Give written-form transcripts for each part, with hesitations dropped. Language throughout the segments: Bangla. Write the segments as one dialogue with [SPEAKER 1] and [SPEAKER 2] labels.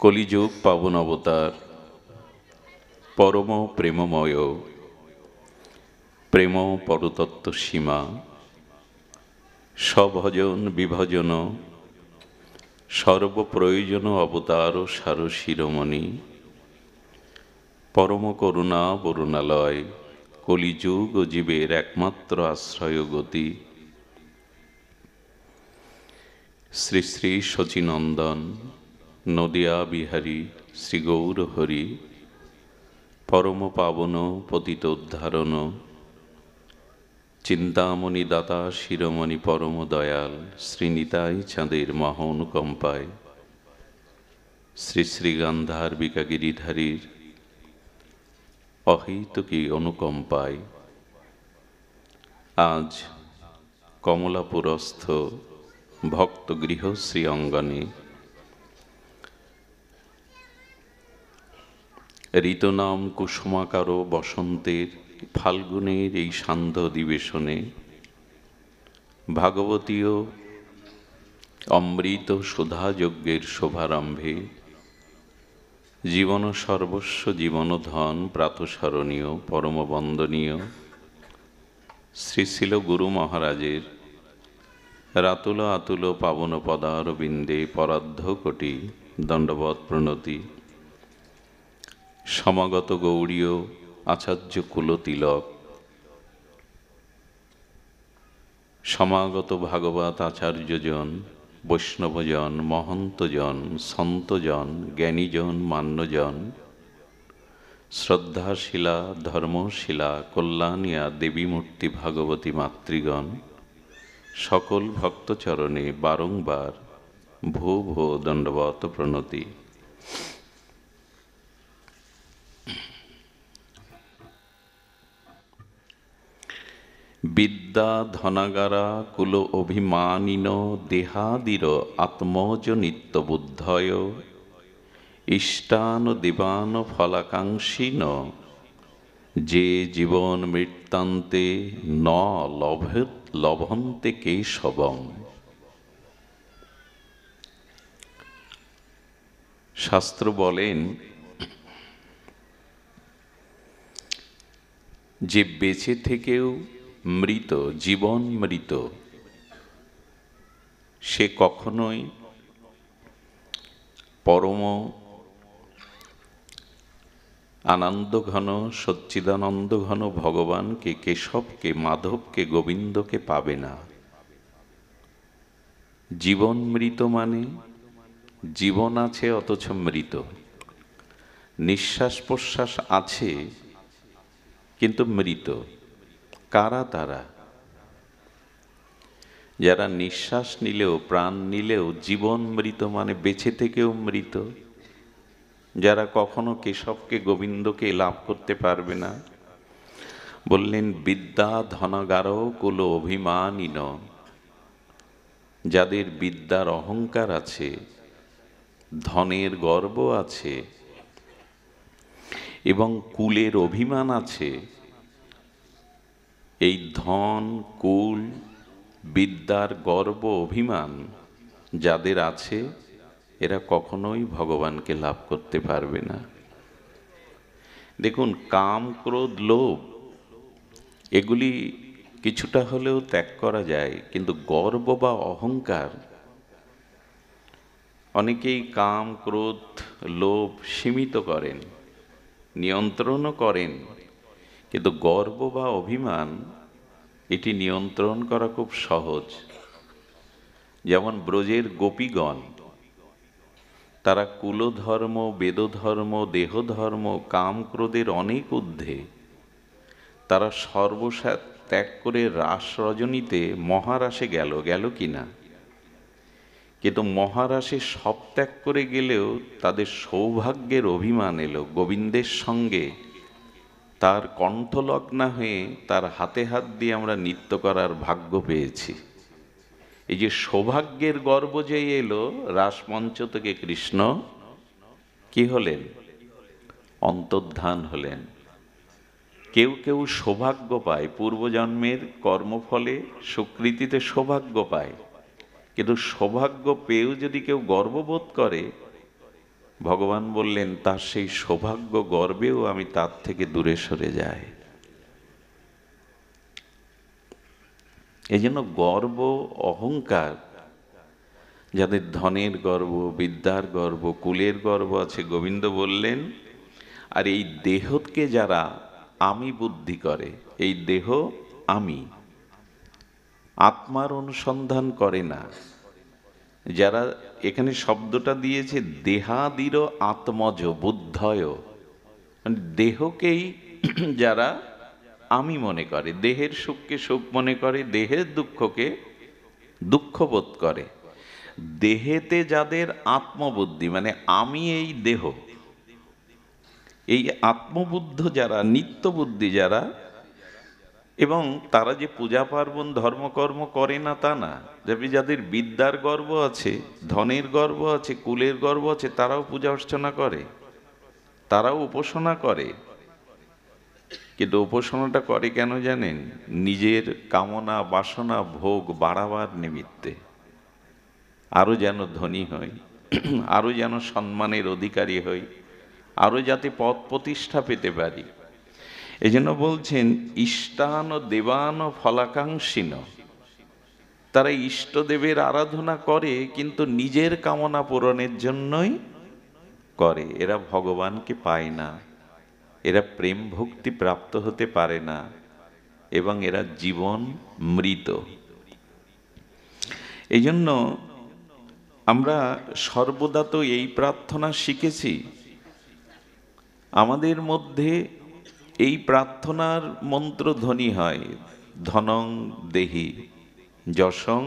[SPEAKER 1] কলিযুগ পাবন অবতার পরম প্রেমময় প্রেম পরতত্ত্ব সীমা স্বভজন বিভজন সর্বপ্রয়োজন অবতার সার শিরোমণি পরম করুণা বরুণালয় কলিযুগ ও জীবের একমাত্র আশ্রয় গতি শ্রী শ্রী শচীনন্দন নদিয়া বিহারী শ্রী গৌর হরি পরম পাবন পতিত উদ্ধারণ চিন্তামণি দাতা শিরোমণি পরম দয়াল শ্রীনিতাই চাঁদের মহানুকম্পায় শ্রী শ্রী গান্ধার্বিকা গিরিধারীর অহৈতুকী অনুকম্পায় আজ কমলাপুরস্থ ভক্তগৃহ শ্রী অঙ্গনে ঋতুনাম কুসুমাকার বসন্তের ফাল্গুনের এই সান্ধ্য অধিবেশনে ভাগবতীয় অমৃত সুধাযজ্ঞের শুভারম্ভে জীবন সর্বস্ব জীবনধন প্রাতঃস্মরণীয় পরমবন্দনীয় শ্রীশিল গুরু মহারাজের রাতুল আতুল পাবন পদারবিন্দে পরার্ধ কোটি দণ্ডবৎ প্রণতি। সমাগত গৌড়ীয় আচার্য কুলতিলক, সমাগত ভাগবত আচার্যজন, বৈষ্ণবজন, মহন্তজন, সন্তজন, জ্ঞানীজন, মান্যজন, শ্রদ্ধাশীলা ধর্মশীলা কল্যাণিয়া দেবীমূর্তি ভাগবতী মাতৃগণ, সকল ভক্তচরণে বারংবার ভূ ভূ দণ্ডবৎ প্রণতি। বিদ্যা ধনাগারা কুল অভিমানিন দেহাদির আত্মজ নিত্যবুদ্ধয় ইষ্টান দেবান ফলাকাঙ্ক্ষীন যে জীবন মৃত্যান্তে ন লভন্তে কেশবম। শাস্ত্র বলেন যে বেঁচে থেকেও মৃত, জীবন মৃত, সে কখনোই পরম আনন্দঘন সচ্চিদানন্দঘন ভগবানকে, কেশবকে, মাধবকে, গোবিন্দকে পাবে না। জীবন মৃত মানে জীবন আছে অথচ মৃত, নিঃশ্বাস প্রশ্বাস আছে কিন্তু মৃত। কারা তারা? যারা নিঃশ্বাস নিলেও প্রাণ নিলেও জীবন মৃত মানে বেঁচে থেকেও মৃত, যারা কখনো কেশবকে গোবিন্দকে লাভ করতে পারবে না। বললেন বিদ্যা ধনাগার কুল অভিমানীন, যাদের বিদ্যার অহংকার আছে, ধনের গর্ব আছে এবং কুলের অভিমান আছে, এই ধন কুল বিদ্যার গর্ব অভিমান যাদের আছে এরা কখনোই ভগবানকে লাভ করতে পারবে না। দেখুন, কাম ক্রোধ লোভ এগুলি কিছুটা হলেও ত্যাগ করা যায়, কিন্তু গর্ব বা অহংকার, অনেকেই কাম ক্রোধ লোভ সীমিত করেন, নিয়ন্ত্রণও করেন, কিন্তু গর্ব বা অভিমান এটি নিয়ন্ত্রণ করা খুব সহজ। যেমন ব্রজের গোপীগণ, তারা কুলধর্ম, বেদধর্ম, দেহধর্ম, কাম ক্রোধের অনেক ঊর্ধ্বে, তারা সর্বস্ব ত্যাগ করে রাস রজনীতে মহারাসে গেল কিনা, কিন্তু মহারাসে সব ত্যাগ করে গেলেও তাদের সৌভাগ্যের অভিমান এলো, গোবিন্দের সঙ্গে তার কণ্ঠলগ্না হয়ে তার হাতে হাত দিয়ে আমরা নৃত্য করার ভাগ্য পেয়েছি। এই যে সৌভাগ্যের গর্ব যে এলো, রাসমঞ্চ থেকে কৃষ্ণ কি হলেন? অন্তর্ধান হলেন। কেউ কেউ সৌভাগ্য পায়, পূর্বজন্মের কর্মফলে সুকৃতিতে সৌভাগ্য পায়, কিন্তু সৌভাগ্য পেয়েও যদি কেউ গর্ববোধ করে ভগবান বললেন তার সেই সৌভাগ্য গর্বেও আমি তার থেকে দূরে সরে যাই। এই জন্য গর্ব, অহংকার, যাদের ধনের গর্ব, বিদ্যার গর্ব, কুলের গর্ব আছে, গোবিন্দ বললেন, আর এই দেহকে যারা আমি বুদ্ধি করে, এই দেহ আমি, আত্মার অনুসন্ধান করে না, যারা এখানে শব্দটা দিয়েছে দেহাদির আত্মজ বুদ্ধয়, মানে দেহকেই যারা আমি মনে করে, দেহের সুখকে সুখ মনে করে, দেহের দুঃখকে দুঃখ বোধ করে, দেহেতে যাদের আত্মবুদ্ধি মানে আমি এই দেহ, এই আত্মবুদ্ধ যারা, নিত্যবুদ্ধি যারা, এবং তারা যে পূজা পার্বণ ধর্মকর্ম করে না তা না, যাদের বিদ্যার গর্ব আছে, ধনের গর্ব আছে, কুলের গর্ব আছে, তারাও পূজা অর্চনা করে, তারাও উপাসনা করে। কিন্তু উপাসনাটা করে কেন জানেন? নিজের কামনা বাসনা ভোগ বাড়াবার নিমিত্তে, আরো যেন ধনী হই, আরো যেন সম্মানের অধিকারী হই, আরো যাতে পদ প্রতিষ্ঠা পেতে পারি। এই জন্য বলছেন ইষ্টান দেবান ফলাকাঙ্ক্ষিন, তারা ইষ্টদেবের আরাধনা করে কিন্তু নিজের কামনা পূরণের জন্যই করে। এরা ভগবানকে পায় না, এরা প্রেম ভক্তি প্রাপ্ত হতে পারে না, এবং এরা জীবন মৃত। এই জন্য আমরা সর্বদা তো এই প্রার্থনা শিখেছি, আমাদের মধ্যে এই প্রার্থনার মন্ত্রধ্বনি হয় ধনং দেহি, যশং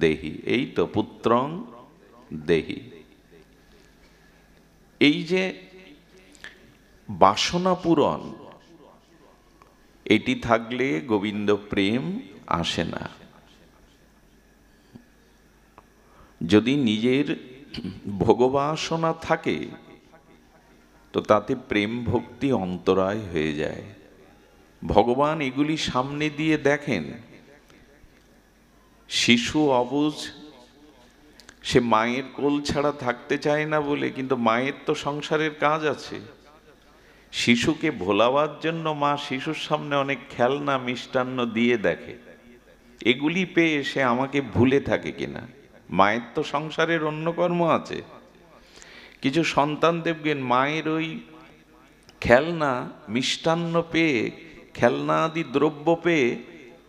[SPEAKER 1] দেহি, এই তো পুত্রং দেহি। এই যে বাসনা পূরণ, এটি থাকলে গোবিন্দ প্রেম আসে না। যদি নিজের ভোগবাসনা থাকে তো তাতে প্রেম ভক্তি অন্তরায় হয়ে যায়। ভগবান এগুলি সামনে দিয়ে দেখেন। শিশু অবুঝ, সে মায়ের কোল ছাড়া থাকতে চায় না বলে, কিন্তু মায়ের তো সংসারের কাজ আছে। শিশুকে ভোলাবার জন্য মা শিশুর সামনে অনেক খেলনা মিষ্টান্ন দিয়ে দেখে, এগুলি পেয়ে সে আমাকে ভুলে থাকে কিনা। মায়ের তো সংসারের অন্য কর্ম আছে। কিছু সন্তান দেখবেন মায়ের ওই খেলনা মিষ্টান্ন পেয়ে, খেলনা আদি দ্রব্য পেয়ে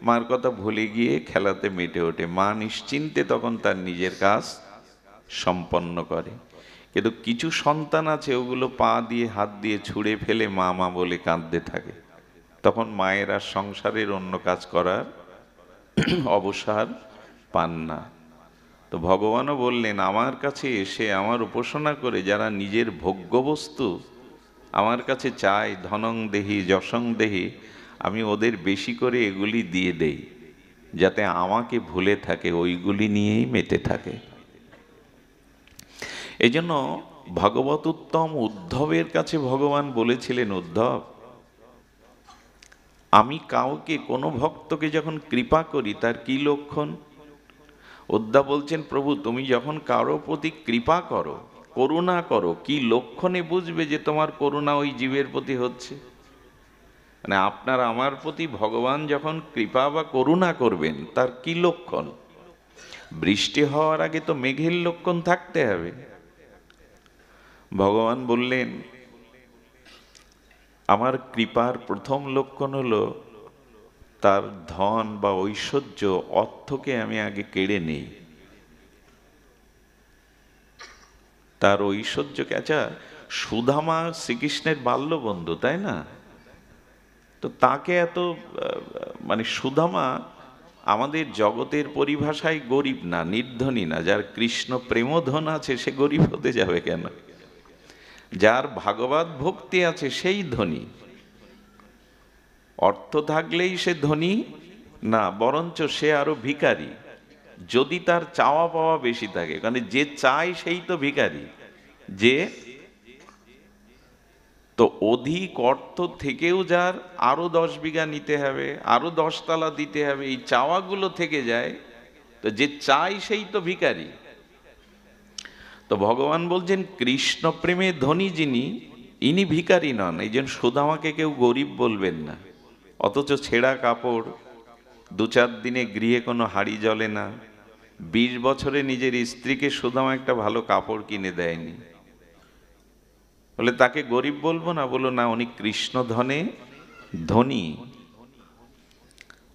[SPEAKER 1] মার কথা ভুলে গিয়ে খেলাতে মেতে ওঠে। মা নিশ্চিন্তে তখন তার নিজের কাজ সম্পন্ন করে। কিন্তু কিছু সন্তান আছে ওগুলো পা দিয়ে হাত দিয়ে ছুঁড়ে ফেলে মা মা বলে কাঁদতে থাকে। তখন মায়ের আর সংসারের অন্য কাজ করার অবসর পান না। তো ভগবানও বললেন, আমার কাছে এসে আমার উপাসনা করে যারা নিজের ভোগ্যবস্তু আমার কাছে চায়, ধনং দেহি যশং দেহি, আমি ওদের বেশি করে এগুলি দিয়ে দেই, যাতে আমাকে ভুলে থাকে, ওইগুলি নিয়েই মেতে থাকে। এই জন্য ভাগবত উত্তম উদ্ধবের কাছে ভগবান বলেছিলেন, উদ্ধব, আমি কাউকে, কোনো ভক্তকে যখন কৃপা করি তার কি লক্ষণ? উদ্ধব বলছেন, প্রভু তুমি যখন কারো প্রতি কৃপা করো, করুণা করো, কি লক্ষণে বুঝবে যে তোমার করুণা ওই জীবের প্রতি হচ্ছে? মানে আপনার আমার প্রতি ভগবান যখন কৃপা বা করুণা করবেন তার কি লক্ষণ? বৃষ্টি হওয়ার আগে তো মেঘের লক্ষণ থাকতে হবে। ভগবান বললেন, আমার কৃপার প্রথম লক্ষণ হলো তার ধন বা ঐশ্বর্য, অর্থকে আমি আগে কেড়ে নেই। তার ঐশ্বর্যকে, আচ্ছা সুদামা শ্রীকৃষ্ণের বাল্য বন্ধু, তাই না? তো তাকে এত মানে সুদামা আমাদের জগতের পরিভাষায় গরিব না, নির্ধনী না। যার কৃষ্ণ প্রেমধন আছে সে গরিব হতে যাবে কেন? যার ভাগবত ভক্তি আছে সেই ধনী। অর্থ থাকলেই সে ধনী না, বরঞ্চ সে আরো ভিখারি, যদি তার চাওয়া পাওয়া বেশি থাকে। কারণ যে চায় সেই তো ভিখারি। যে তো অধিক অর্থ থেকেও যার আরো 10 বিঘা নিতে হবে, আরো 10 তলা দিতে হবে, এই চাওয়াগুলো থেকে যায়, তো যে চায় সেই তো ভিখারি। তো ভগবান বলছেন কৃষ্ণ প্রেমে ধনী যিনি, ইনি ভিখারি নন। এই জন্য সুদামাকে কেউ গরিব বলবেন না। অথচ ছেঁড়া কাপড়, 2-4 দিনে গৃহে কোনো হাঁড়ি জ্বলে না, 20 বছরে নিজের স্ত্রীকে সুদামা একটা ভালো কাপড় কিনে দেয়নি, বলে তাকে গরিব বলবো না? বলো না, উনি কৃষ্ণ ধনে ধনী।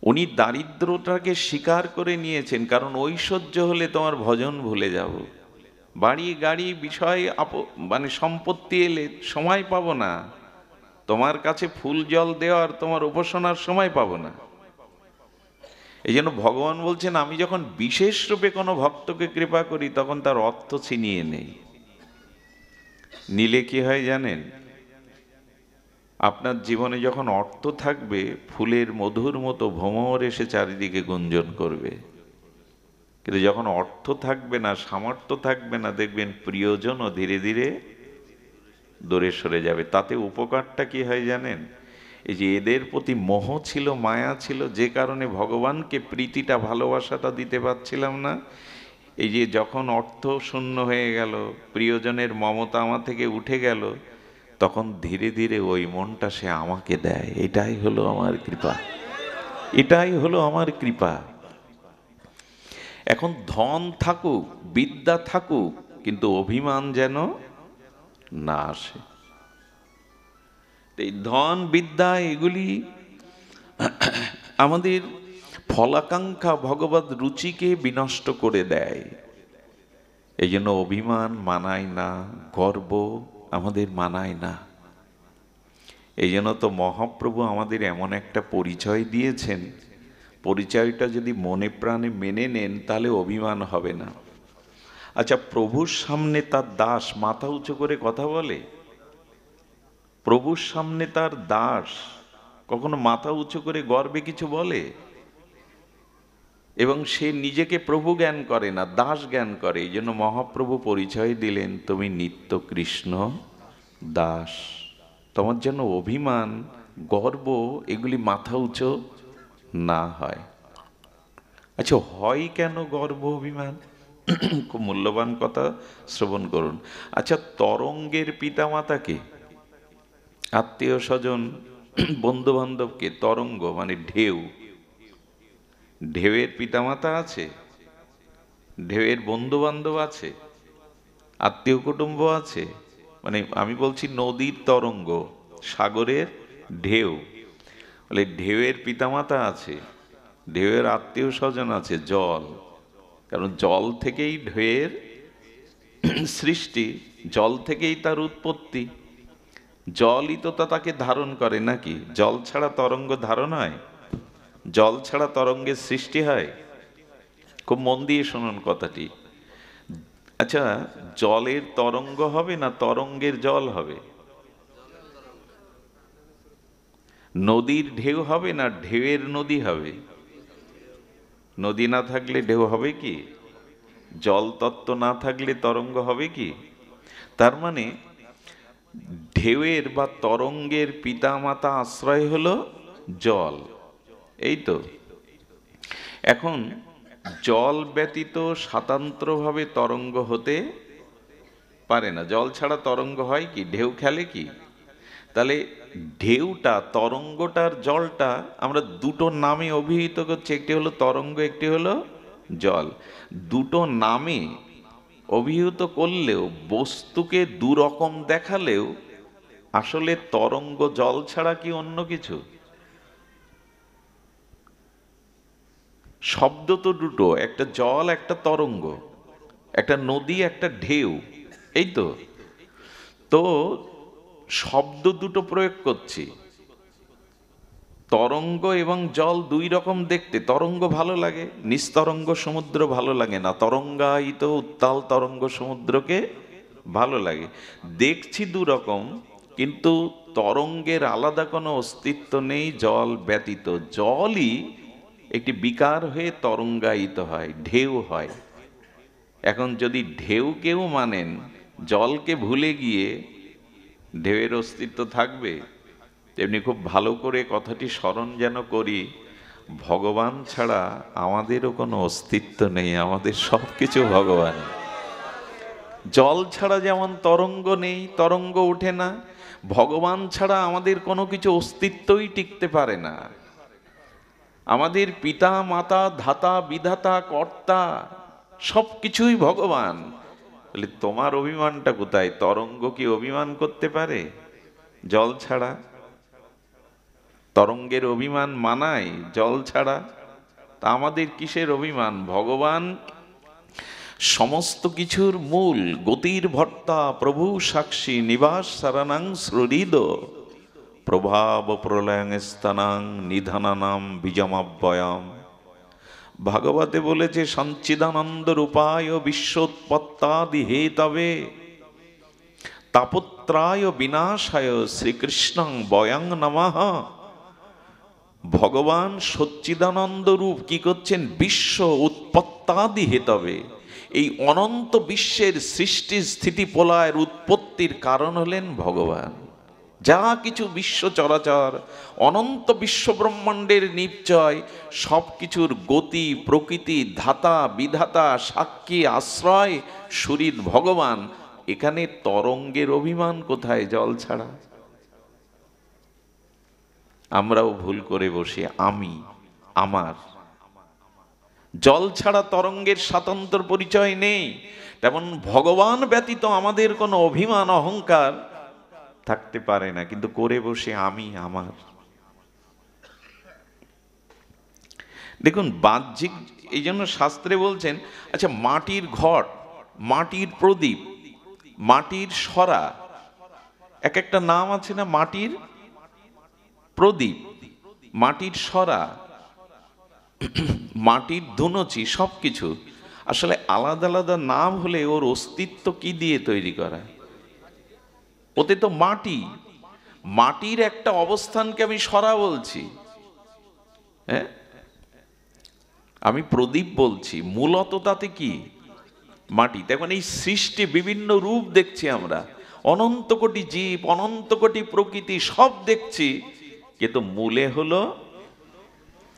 [SPEAKER 1] উনি দারিদ্রটাকে স্বীকার করে নিয়েছেন, কারণ ঐশ্বর্য হলে তোমার ভজন ভুলে যাব, বাড়ি গাড়ি বিষয় মানে সম্পত্তি এলে সময় পাবো না, তোমার কাছে ফুল জল দেওয়ার তোমার উপাসনার সময় পাবো না। এই জন্য ভগবান বলছেন আমি যখন বিশেষ রূপে কোনো ভক্তকে কৃপা করি তখন তার অর্থ ছিনিয়ে নেই। নিলে কি হয় জানেন? আপনার জীবনে যখন অর্থ থাকবে, ফুলের মধুর মতো ভ্রমর এসে চারিদিকে গুঞ্জন করবে। কিন্তু যখন অর্থ থাকবে না, সামর্থ্য থাকবে না, দেখবেন প্রিয়জনও ধীরে ধীরে দূরে সরে যাবে। তাতে উপকারটা কি হয় জানেন? এই যে এদের প্রতি মোহ ছিল, মায়া ছিল, যে কারণে ভগবানকে প্রীতিটা, ভালোবাসাটা দিতে পারছিলাম না। এই যে যখন অর্থ শূন্য হয়ে গেল, প্রিয়জনের মমতা আমার থেকে উঠে গেল, তখন ধীরে ধীরে ওই মনটা সে আমাকে দেয়। এটাই হলো আমার কৃপা, এটাই হলো আমার কৃপা। এখন ধন থাকুক, বিদ্যা থাকুক, কিন্তু অভিমান যেন না আসে। এই ধন বিদ্যা এগুলি আমাদের ফলাকাঙ্ক্ষা, ভগবত রুচিকে বিনষ্ট করে দেয়। এই জন্য অভিমান মানায় না, গর্ব আমাদের মানায় না। এই জন্য তো মহাপ্রভু আমাদের এমন একটা পরিচয় দিয়েছেন, পরিচয়টা যদি মনে প্রাণে মেনে নেন তাহলে অভিমান হবে না। আচ্ছা, প্রভুর সামনে তার দাস মাথা উঁচু করে কথা বলে? প্রভুর সামনে তার দাস কখনো মাথা উঁচু করে গর্বে কিছু বলে? এবং সে নিজেকে প্রভু জ্ঞান করে না, দাস জ্ঞান করে। এই জন্য মহাপ্রভু পরিচয় দিলেন, তুমি নিত্য কৃষ্ণ দাস। তোমার যেন অভিমান, গর্ব এগুলি মাথা উঁচু না হয়। আচ্ছা, হয় কেন গর্ব অভিমান? খুব মূল্যবান কথা, শ্রবণ করুন। আচ্ছা, তরঙ্গের পিতামাতাকে, আত্মীয় স্বজন, বন্ধু বান্ধবকে, তরঙ্গ মানে ঢেউ, ঢেউয়ের পিতামাতা আছে, ঢেউয়ের বন্ধু বান্ধব আছে, আত্মীয় কুটুম্ব আছে। মানে আমি বলছি নদীর তরঙ্গ, সাগরের ঢেউ, বলে ঢেউয়ের পিতামাতা আছে, ঢেউয়ের আত্মীয় স্বজন আছে, জল। কারণ জল থেকেই ঢেউয়ের সৃষ্টি, জল থেকেই তার উৎপত্তি। জলই তো তাকে ধারণ করে নাকি? জল ছাড়া তরঙ্গ ধারণ হয়? জল ছাড়া তরঙ্গের সৃষ্টি হয়? খুব মন দিয়ে শুনুন কথাটি। আচ্ছা, জলের তরঙ্গ হবে না তরঙ্গের জল হবে? নদীর ঢেউ হবে না ঢেউয়ের নদী হবে? নদী না থাকলে ঢেউ হবে কি? জল তত্ত্ব না থাকলে তরঙ্গ হবে কি? তার মানে ঢেউয়ের বা তরঙ্গের পিতামাতা আশ্রয় হলো জল। এই তো। এখন জল ব্যতীত স্বতন্ত্রভাবে তরঙ্গ হতে পারে না। জল ছাড়া তরঙ্গ হয় কি? ঢেউ খেলে কি? তাহলে ঢেউটা, তরঙ্গটার জলটা আমরা দুটো নামে অভিহিত করছি, একটি হলো তরঙ্গ, একটি হলো জল। দুটো নামে অভিহিত করলেও, বস্তুকে দুরকম দেখালেও, আসলে তরঙ্গ জল ছাড়া কি অন্য কিছু? শব্দ তো দুটো, একটা জল, একটা তরঙ্গ, একটা নদী, একটা ঢেউ। এই তো। তো শব্দ দুটো প্রয়োগ করছি। তরঙ্গ এবং জল দুই রকম দেখতে। তরঙ্গ ভালো লাগে, নিস্তরঙ্গ সমুদ্র ভালো লাগে না, তরঙ্গায়িত উত্তাল তরঙ্গ সমুদ্রকে ভালো লাগে। দেখছি দু রকম, কিন্তু তরঙ্গের আলাদা কোনো অস্তিত্ব নেই জল ব্যতীত। জলই একটি বিকার হয়ে তরঙ্গায়িত হয়, ঢেউ হয়। এখন যদি ঢেউকেও মানেন, জলকে ভুলে গিয়ে ঢেউয়ের অস্তিত্ব থাকবে? তেমনি খুব ভালো করে কথাটি স্মরণ যেন করি, ভগবান ছাড়া আমাদেরও কোনো অস্তিত্ব নেই, আমাদের সব কিছু ভগবান। জল ছাড়া যেমন তরঙ্গ নেই, তরঙ্গ ওঠে না, ভগবান ছাড়া আমাদের কোনো কিছু অস্তিত্বই টিকতে পারে না। আমাদের পিতা মাতা ধাতা বিধাতা কর্তা সব কিছুই ভগবান। বলে তোমার অভিমানটা কোথায়? তরঙ্গ কি অভিমান করতে পারে জল ছাড়া? তরঙ্গের অভিমান মানায় জল ছাড়া? তা আমাদের কিসের অভিমান? ভগবান সমস্ত কিছুর মূল, গতির ভর্তা, প্রভু সাক্ষী, নিবাস সারানাং শ্রুরিদ, প্রভাব প্রলয়ং স্থানাং নিধানানাম বীজমাব্যয়াম। ভাগবতে বলেছে সঞ্চিদানন্দ রূপায় বিশ্বোৎপত্তাদি হেতবে তাপত্রায় বিনাশায় শ্রীকৃষ্ণং বয়ং নমঃ। ভগবান সচ্চিদানন্দ রূপ কি করছেন? বিশ্ব উৎপত্তাদি হেতবে, এই অনন্ত বিশ্বের সৃষ্টি স্থিতি প্রলয়ের উৎপত্তির কারণ হলেন ভগবান। যা কিছু বিশ্ব চরাচর, অনন্ত বিশ্ব ব্রহ্মাণ্ডের নিশ্চয় সব কিছুর গতি, প্রকৃতি, ধাতা বিধাতা, সাক্ষী, আশ্রয় সুহৃদ ভগবান। এখানে তরঙ্গের অভিমান কোথায় জল ছাড়া? আমরাও ভুল করে বসি আমি আমার। জল ছাড়া তরঙ্গের স্বাতন্ত্র পরিচয় নেই, তেমন ভগবান ব্যতীত আমাদের কোনো অভিমান অহংকার থাকতে পারে না, কিন্তু করে বসে আমি আমার। দেখুন বাহ্যিক, এই জন্য শাস্ত্রে বলছেন, আচ্ছা মাটির ঘট, মাটির প্রদীপ, মাটির সরা, এক একটা নাম আছে না? মাটির প্রদীপ, মাটির সরা, মাটির ধুনুচি, সবকিছু আসলে আলাদা আলাদা নাম হলে ওর অস্তিত্ব কি দিয়ে তৈরি করা? ওতে তো মাটি, মাটির একটা অবস্থানকে আমি সরা বলছি, হ্যাঁ আমি প্রদীপ বলছি, মূলত তাতে কি? মাটি। দেখুন এই সৃষ্টি বিভিন্ন রূপ দেখছি আমরা, অনন্ত কোটি জীব, অনন্ত কোটি প্রকৃতি সব দেখছি, কিন্তু মূলে হলো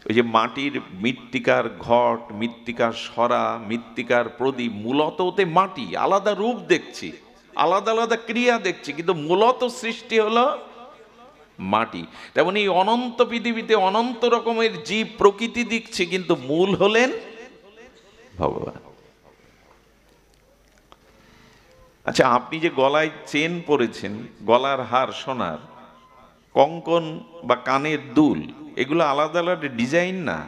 [SPEAKER 1] ওই যে মাটির মৃত্তিকার ঘট, মৃত্তিকার সরা, মৃত্তিকার প্রদীপ, মূলত ওতে মাটি। আলাদা রূপ দেখছি, আলাদা আলাদা ক্রিয়া দেখছি, কিন্তু মূলত সৃষ্টি হলো মাটি। তেমন এই অনন্ত পৃথিবীতে অনন্ত রকমের জীব প্রকৃতি দেখছি, কিন্তু মূল হলেন ভগবান। আচ্ছা আপনি যে গলায় চেন পরেছেন, গলার হার সোনার, কঙ্কন বা কানের দুল, এগুলো আলাদা আলাদা ডিজাইন না?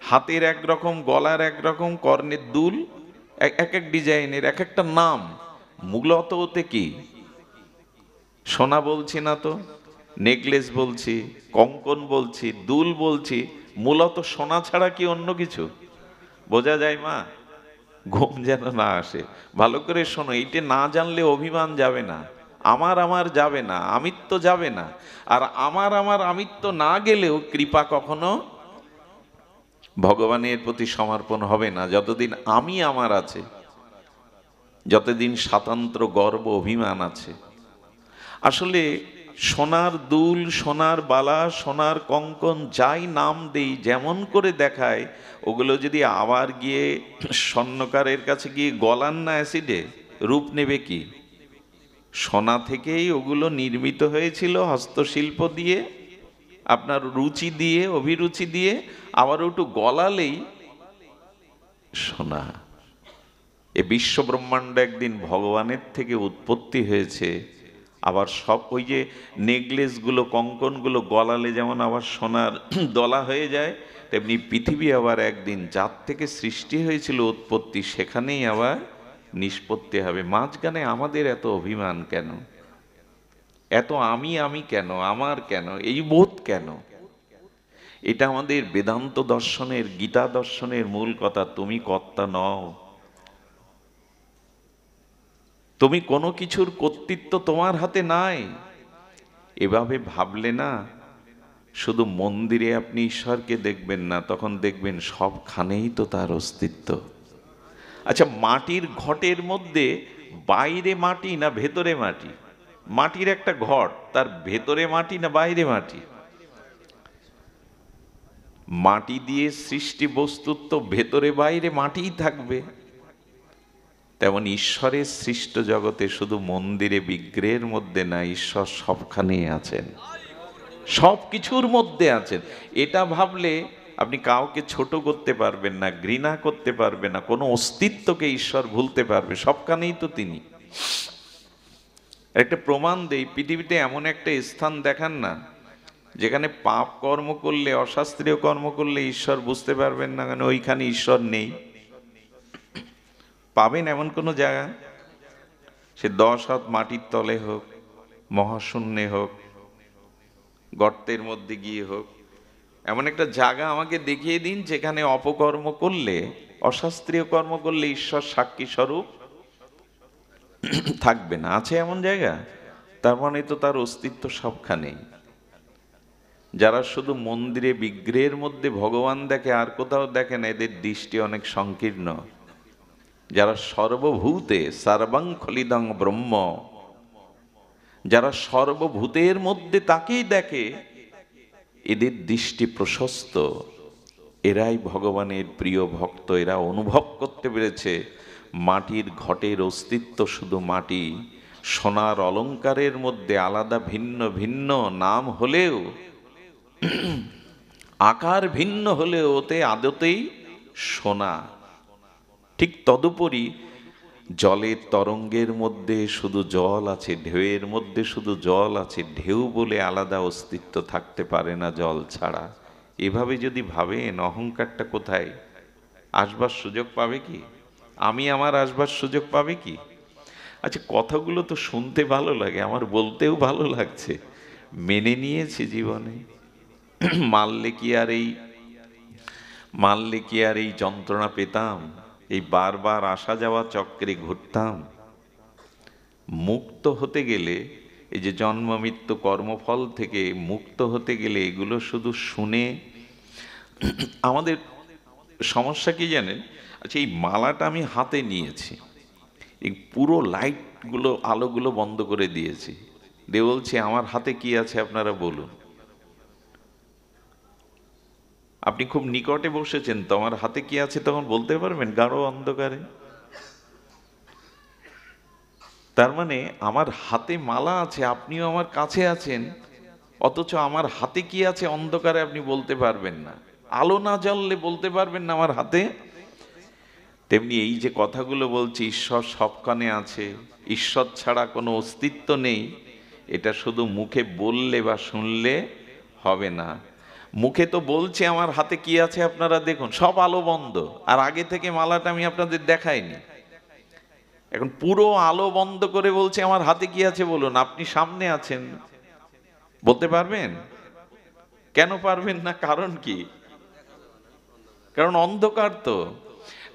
[SPEAKER 1] হাতের একরকম, গলার একরকম, কর্ণের দুল এক এক ডিজাইনের, এক একটা নাম। মূলত ওতে কি? সোনা বলছি না তো, নেকলেস বলছি, কঙ্কন বলছি, দুল বলছি, মূলত সোনা ছাড়া কি অন্য কিছু বোঝা যায়? মা ঘুম যেন না আসে, ভালো করে শোনো, এইটা না জানলে অভিমান যাবে না, আমার আমার যাবে না, আমিত্ব যাবে না। আর আমার আমার আমিত্ব না গেলেও কৃপা কখনো ভগবানের প্রতি সমর্পণ হবে না, যতদিন আমি আমার আছে, যতদিন স্বাতন্ত্র গর্ব অভিমান আছে। আসলে সোনার দুল, সোনার বালা, সোনার কঙ্কন যাই নাম দেই, যেমন করে দেখায়, ওগুলো যদি আবার গিয়ে স্বর্ণকারের কাছে গিয়ে গলান না অ্যাসিডে, রূপ নেবে কি? সোনা থেকেই ওগুলো নির্মিত হয়েছিল, হস্তশিল্প দিয়ে, আপনার রুচি দিয়ে, অভিরুচি দিয়ে, আবার একটু গলালেই সোনা। এ বিশ্ব ব্রহ্মাণ্ড একদিন ভগবানের থেকে উৎপত্তি হয়েছে। আবার সব ওই যে নেকলেসগুলো, কঙ্কনগুলো গলালে যেমন আবার সোনার দলা হয়ে যায়, তেমনি পৃথিবী আবার একদিন যার থেকে সৃষ্টি হয়েছিল উৎপত্তি, সেখানেই আবার নিষ্পত্তি হবে। মাঝখানে আমাদের এত অভিমান কেন? এত আমি আমি কেন? আমার কেন? এই বোধ কেন? এটা আমাদের বেদান্ত দর্শনের, গীতা দর্শনের মূল কথা। তুমি কর্তা নও, তুমি কোনো কিছুর কর্তৃত্ব তোমার হাতে নাই। এভাবে ভাবলে না, শুধু মন্দিরে আপনি ঈশ্বরকে দেখবেন না, তখন দেখবেন সবখানেই তো তার অস্তিত্ব। আচ্ছা মাটির ঘটের মধ্যে বাইরে মাটি না ভেতরে মাটি? মাটির একটা ঘট, তার ভেতরে মাটি না বাইরে মাটি? মাটি দিয়ে সৃষ্টি বস্তুর তো ভেতরে বাইরে মাটিই থাকবে। তেমন ঈশ্বরের সৃষ্ট জগতে শুধু মন্দিরে বিগ্রহের মধ্যে না, ঈশ্বর সবখানেই আছেন, সব কিছুর মধ্যে আছেন। এটা ভাবলে আপনি কাউকে ছোট করতে পারবেন না, ঘৃণা করতে পারবেন না, কোনো অস্তিত্বকে ঈশ্বর ভুলতে পারবে, সবখানেই তো তিনি। একটা প্রমাণ দেই, পৃথিবীতে এমন একটা স্থান দেখান না যেখানে পাপ কর্ম করলে, অশাস্ত্রীয় কর্ম করলে ঈশ্বর বুঝতে পারবেন না, কেন ওইখানে ঈশ্বর নেই। পাবেন এমন কোনো জায়গা? সে 10 হাত মাটির তলে হোক, মহাশূন্যে হোক, গর্তের মধ্যে গিয়ে হোক, এমন একটা জায়গা আমাকে দেখিয়ে দিন যেখানে অপকর্ম করলে, অশাস্ত্রীয় কর্ম করলে ঈশ্বর সাক্ষী স্বরূপ থাকবে না। আছে এমন জায়গা? তার মানে তো তার অস্তিত্ব সবখানেই। যারা শুধু মন্দিরে বিগ্রহের মধ্যে ভগবান দেখে, আর কোথাও দেখে না, এদের দৃষ্টি অনেক সংকীর্ণ। যারা সর্বভূতে সর্বং খলিদং ব্রহ্ম, যারা সর্বভূতের মধ্যে তাকেই দেখে, এদের দৃষ্টি প্রশস্ত, এরাই ভগবানের প্রিয় ভক্ত। এরা অনুভব করতে পেরেছে মাটির ঘটের অস্তিত্ব শুধু মাটি, সোনার অলংকারের মধ্যে আলাদা ভিন্ন ভিন্ন নাম হলেও, আকার ভিন্ন হলেও ওতে আদতেই সোনা। ঠিক তদুপরি জলের তরঙ্গের মধ্যে শুধু জল আছে, ঢেউয়ের মধ্যে শুধু জল আছে, ঢেউ বলে আলাদা অস্তিত্ব থাকতে পারে না জল ছাড়া। এভাবে যদি ভাবেন, অহংকারটা কোথায় আসবার সুযোগ পাবে কি? আমি আমার আসবার সুযোগ পাবে কি? আচ্ছা, কথাগুলো তো শুনতে ভালো লাগে, আমার বলতেও ভালো লাগছে, মেনে নিয়েছি জীবনে। মারলে কি আর এই যন্ত্রণা পেতাম? এই বারবার আসা যাওয়া চক্রে ঘুরতাম। মুক্ত হতে গেলে, এই যে জন্ম মৃত্যু কর্মফল থেকে মুক্ত হতে গেলে, এগুলো শুধু শুনে আমাদের সমস্যা কি জানেন? আচ্ছা, এই মালাটা আমি হাতে নিয়েছি, এই পুরো লাইটগুলো, আলোগুলো বন্ধ করে দিয়েছি, দিয়ে বলছি আমার হাতে কি আছে আপনারা বলুন। আপনি খুব নিকটে বসেছেন তো, আমার হাতে কি আছে তখন বলতে পারবেন? গাঢ় অন্ধকারে। তার মানে আমার হাতে মালা আছে, আপনিও আমার কাছে আছেন, অথচ আমার হাতে কি আছে অন্ধকারে আপনি বলতে পারবেন না। আলো না জ্বললে বলতে পারবেন না আমার হাতে। তেমনি এই যে কথাগুলো বলছি, ঈশ্বর সবখানে আছে, ঈশ্বর ছাড়া কোনো অস্তিত্ব নেই, এটা শুধু মুখে বললে বা শুনলে হবে না। মুখে তো বলছে আমার হাতে কি আছে আপনারা দেখুন, সব আলো বন্ধ, আর আগে থেকে মালাটা আমি আপনাদের দেখাইনি। এখন পুরো আলো বন্ধ করে বলছে আমার হাতে কি আছে বলুন, আপনি সামনে আছেন, বলতে পারবেন? কেন পারবেন না? কারণ কি? কারণ অন্ধকার তো।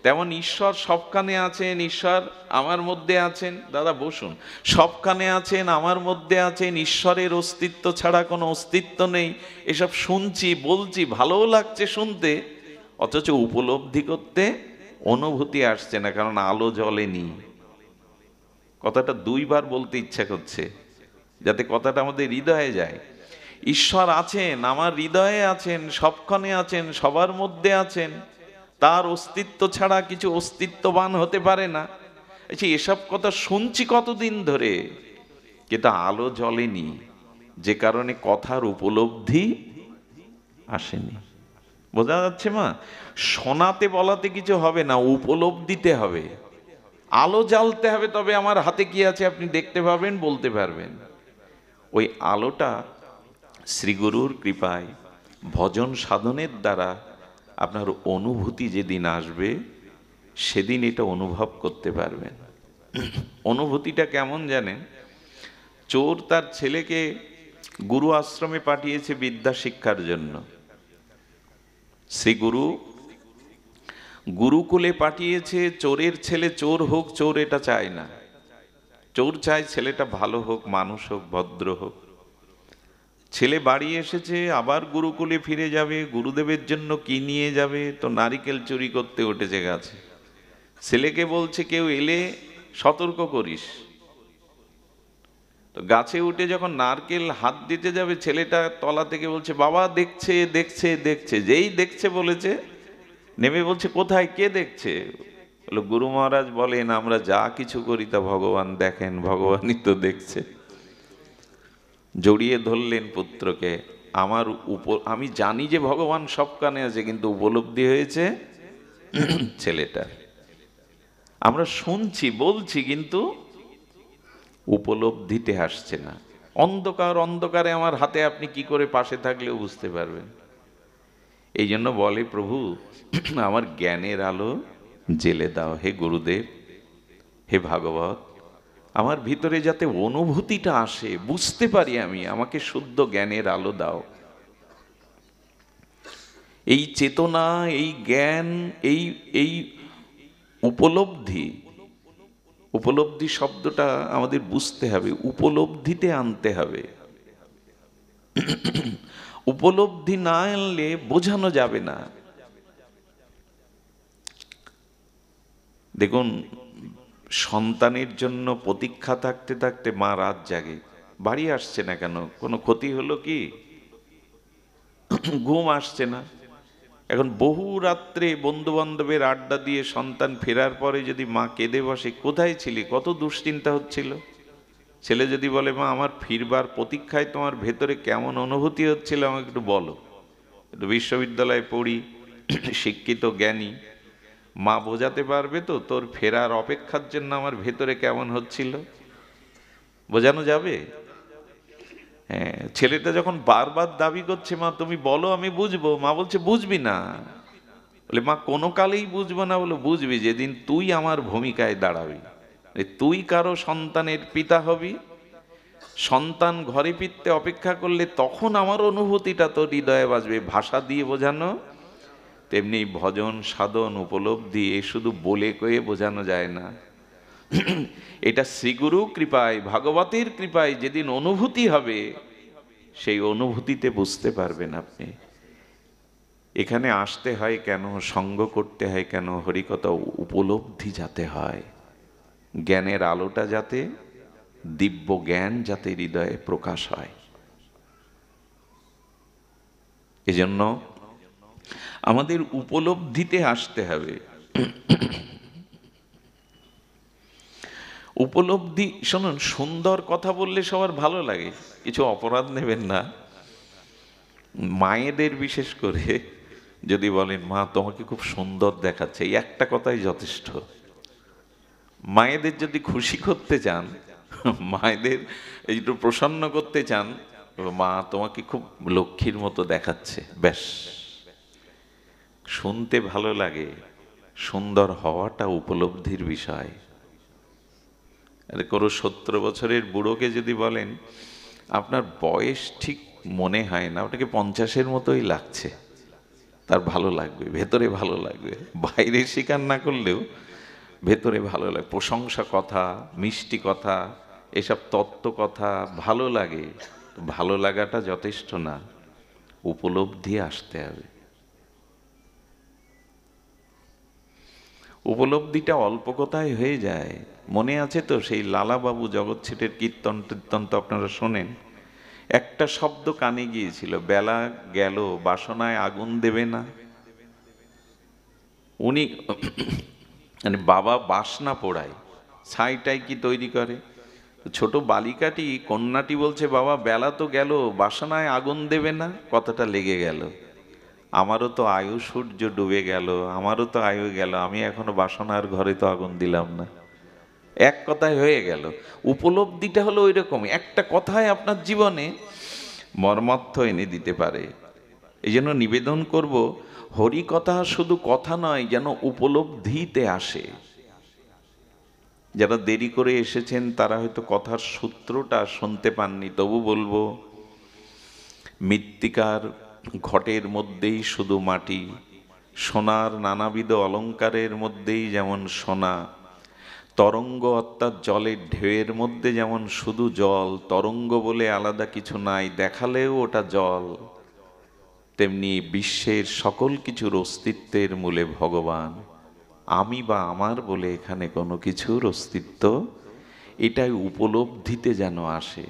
[SPEAKER 1] তেমন ঈশ্বর সবখানে আছেন, ঈশ্বর আমার মধ্যে আছেন। দাদা বসুন। সবখানে আছেন, আমার মধ্যে আছেন, ঈশ্বরের অস্তিত্ব ছাড়া কোনো অস্তিত্ব নেই। এসব শুনছি, বলছি, ভালোও লাগছে শুনতে, অথচ উপলব্ধি করতে অনুভূতি আসছে না, কারণ আলো জ্বলেনি। কথাটা 2 বার বলতে ইচ্ছা করছে, যাতে কথাটা আমাদের হৃদয়ে যায়। ঈশ্বর আছেন, আমার হৃদয়ে আছেন, সবখানে আছেন, সবার মধ্যে আছেন, তার অস্তিত্ব ছাড়া কিছু অস্তিত্ববান হতে পারে না। আচ্ছা, এসব কথা শুনছি কতদিন ধরে, কিন্তু আলো জ্বলেনি, যে কারণে কথার উপলব্ধি আসেনি। বোঝা যাচ্ছে মা? শোনাতে বলাতে কিছু হবে না, উপলব্ধিতে হবে। আলো জ্বালতে হবে, তবে আমার হাতে কি আছে আপনি দেখতে পাবেন, বলতে পারবেন। ওই আলোটা শ্রীগুরুর কৃপায়, ভজন সাধনের দ্বারা আপনার অনুভূতি যেদিন আসবে, সেদিন এটা অনুভব করতে পারবেন। অনুভূতিটা কেমন জানেন? চোর তার ছেলেকে গুরু আশ্রমে পাঠিয়েছে বিদ্যা শিক্ষার জন্য। শ্রীগুরু গুরুকুলে পাঠিয়েছে, চোরের ছেলে চোর হোক, চোর এটা চায় না। চোর চায় ছেলেটা ভালো হোক, মানুষ হোক, ভদ্র হোক। ছেলে বাড়ি এসেছে, আবার গুরুকুলে ফিরে যাবে, গুরুদেবের জন্য কি নিয়ে যাবে, তো নারিকেল চুরি করতে উঠেছে গাছে। ছেলেকে বলছে কেউ এলে সতর্ক করিস। তো গাছে উঠে যখন নারকেল হাত দিতে যাবে, ছেলেটা তলা থেকে বলছে বাবা দেখছে দেখছে দেখছে। যেই দেখছে বলেছে, নেমে বলছে কোথায়, কে দেখছে? বলে, গুরু মহারাজ বলেন আমরা যা কিছু করি তা ভগবান দেখেন, ভগবানই তো দেখছে। জড়িয়ে ধরলেন পুত্রকে। আমি জানি যে ভগবান সব কানে আছে, কিন্তু উপলব্ধি হয়েছে ছেলেটার। আমরা শুনছি বলছি, কিন্তু উপলব্ধিতে আসছে না। অন্ধকারে আমার হাতে আপনি কি করে পাশে থাকলেও বুঝতে পারবেন। এই জন্য বলে প্রভু, আমার জ্ঞানের আলো জেলে দাও হে গুরুদেব, হে ভাগবত। আমার ভিতরে যাতে অনুভূতিটা আসে, বুঝতে পারি আমি, আমাকে শুদ্ধ জ্ঞানের আলো দাও। এই চেতনা, এই জ্ঞান, এই এই উপলব্ধি, উপলব্ধি শব্দটা আমাদের বুঝতে হবে, উপলব্ধিতে আনতে হবে। উপলব্ধি না আনলে বোঝানো যাবে না। দেখুন, সন্তানের জন্য প্রতীক্ষা থাকতে থাকতে মা রাত জাগে, বাড়ি আসছে না কেন, কোনো ক্ষতি হলো কি? ঘুম আসছে না। এখন বহু রাত্রে বন্ধু বান্ধবের আড্ডা দিয়ে সন্তান ফেরার পরে যদি মা কেঁদে বসে, কোথায় ছিলি, কত দুশ্চিন্তা হচ্ছিল। ছেলে যদি বলে, মা আমার ফিরবার প্রতীক্ষায় তোমার ভেতরে কেমন অনুভূতি হচ্ছিল আমাকে একটু বলো। একটু বিশ্ববিদ্যালয়ে পড়ি, শিক্ষিত জ্ঞানী, মা বোঝাতে পারবে তো তোর ফেরার অপেক্ষার জন্য আমার ভেতরে কেমন হচ্ছিল? বোঝানো যাবে? হ্যাঁ। ছেলেটা যখন বারবার দাবি করছে, মা তুমি বলো আমি বুঝবো, মা বলছে বুঝবি না। বলে, মা কোনো কালেই বুঝবো না। বলো, বুঝবি যেদিন তুই আমার ভূমিকায় দাঁড়াবি, তুই কারো সন্তানের পিতা হবি, সন্তান ঘরে ফিরতে অপেক্ষা করলে তখন আমার অনুভূতিটা তোর হৃদয়ে বাজবে। ভাষা দিয়ে বোঝানো, তেমনি ভজন সাধন উপলব্ধি এ শুধু বলে কয়ে বোঝানো যায় না। এটা শ্রীগুরু কৃপায়, ভাগবতের কৃপায় যেদিন অনুভূতি হবে, সেই অনুভূতিতে বুঝতে পারবেন আপনি। এখানে আসতে হয় কেন, সঙ্গ করতে হয় কেন, হরিকথা উপলব্ধি যাতে হয়, জ্ঞানের আলোটা যাতে, দিব্য জ্ঞান যাতে হৃদয়ে প্রকাশ হয়। এজন্য আমাদের উপলব্ধিতে আসতে হবে। উপলব্ধি, শুনুন, সুন্দর কথা বললে সবার ভালো লাগে, কিছু অপরাধ নেবেন না। মায়েদের বিশেষ করে যদি বলেন, মা তোমাকে খুব সুন্দর দেখাচ্ছে, এই একটা কথাই যথেষ্ট। মায়েদের যদি খুশি করতে চান, মায়েদের একটু প্রসন্ন করতে চান, মা তোমাকে খুব লক্ষ্মীর মতো দেখাচ্ছে, ব্যাস। শুনতে ভালো লাগে, সুন্দর হওয়াটা উপলব্ধির বিষয়। আর কোনো 70 বছরের বুড়োকে যদি বলেন আপনার বয়স ঠিক মনে হয় না, ওটাকে 50-এর মতোই লাগছে, তার ভালো লাগবে, ভেতরে ভালো লাগবে। বাইরে স্বীকার না করলেও ভেতরে ভালো লাগে। প্রশংসা কথা, মিষ্টি কথা, এসব তত্ত্ব কথা ভালো লাগে। ভালো লাগাটা যথেষ্ট না, উপলব্ধি আসতে হবে। উপলব্ধিটা অল্প কথায় হয়ে যায়। মনে আছে তো সেই লালাবাবু জগৎ ছেটের কীর্তন টীর্তন তো আপনারা শোনেন। একটা শব্দ কানে গিয়েছিল, বেলা গেল বাসনায় আগুন দেবে না। উনি মানে বাবা বাসনা পোড়ায়, ছাইটাই কি তৈরি করে। ছোট বালিকাটি, কন্যাটি বলছে, বাবা বেলা তো গেল বাসনায় আগুন দেবে না। কথাটা লেগে গেল, আমারও তো আয়ু সূর্য ডুবে গেল, আমারও তো আয়ু গেল, আমি এখনো বাসনার ঘরে তো আগুন দিলাম না। এক কথায় হয়ে গেল। উপলব্ধিটা হলো ওই রকম, একটা কথায় আপনার জীবনে মর্মার্থ এনে দিতে পারে। এই জন্য নিবেদন করব, হরি কথা শুধু কথা নয়, যেন উপলব্ধিতে আসে। যারা দেরি করে এসেছেন তারা হয়তো কথার সূত্রটা শুনতে পাননি, তবু বলবো, মৃত্তিকার ঘটের মধ্যেই শুধু মাটি, সোনার নানাবিধ অলঙ্কারের মধ্যেই যেমন সোনা, তরঙ্গ অর্থাৎ জলের ঢেউয়ের মধ্যে যেমন শুধু জল, তরঙ্গ বলে আলাদা কিছু নাই, দেখালেও ওটা জল, তেমনি বিশ্বের সকল কিছুর অস্তিত্বের মূলে ভগবান। আমি বা আমার বলে এখানে কোনো কিছুর অস্তিত্ব, এটাই উপলব্ধিতে যেন আসে।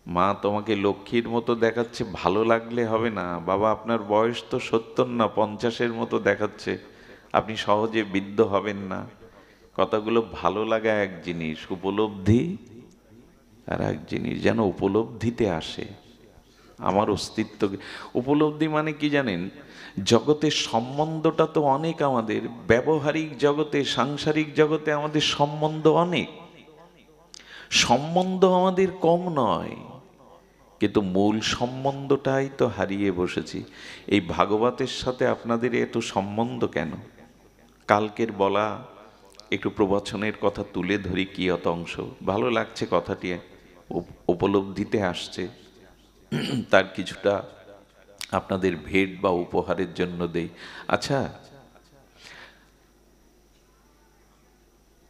[SPEAKER 1] মা তোমাকে লক্ষ্মীর মতো দেখাচ্ছে, ভালো লাগলে হবে না। বাবা আপনার বয়স তো 70 না 50-এর মতো দেখাচ্ছে, আপনি সহজে বিদ্ধ হবেন না। কথাগুলো ভালো লাগা এক জিনিস, উপলব্ধি আর এক জিনিস। যেন উপলব্ধিতে আসে আমার অস্তিত্ব। উপলব্ধি মানে কি জানেন? জগতের সম্বন্ধটা তো অনেক, আমাদের ব্যবহারিক জগতে, সাংসারিক জগতে আমাদের সম্বন্ধ অনেক, সম্বন্ধ আমাদের কম নয়, কিন্তু মূল সম্বন্ধটাই তো হারিয়ে বসেছি। এই ভাগবতের সাথে আপনাদের এত সম্বন্ধ কেন? কালকের বলা একটু প্রবচনের কথা তুলে ধরি, কি অত অংশ ভালো লাগছে কথাটি, উপলব্ধিতে আসছে, তার কিছুটা আপনাদের ভেট বা উপহারের জন্য দেই। আচ্ছা,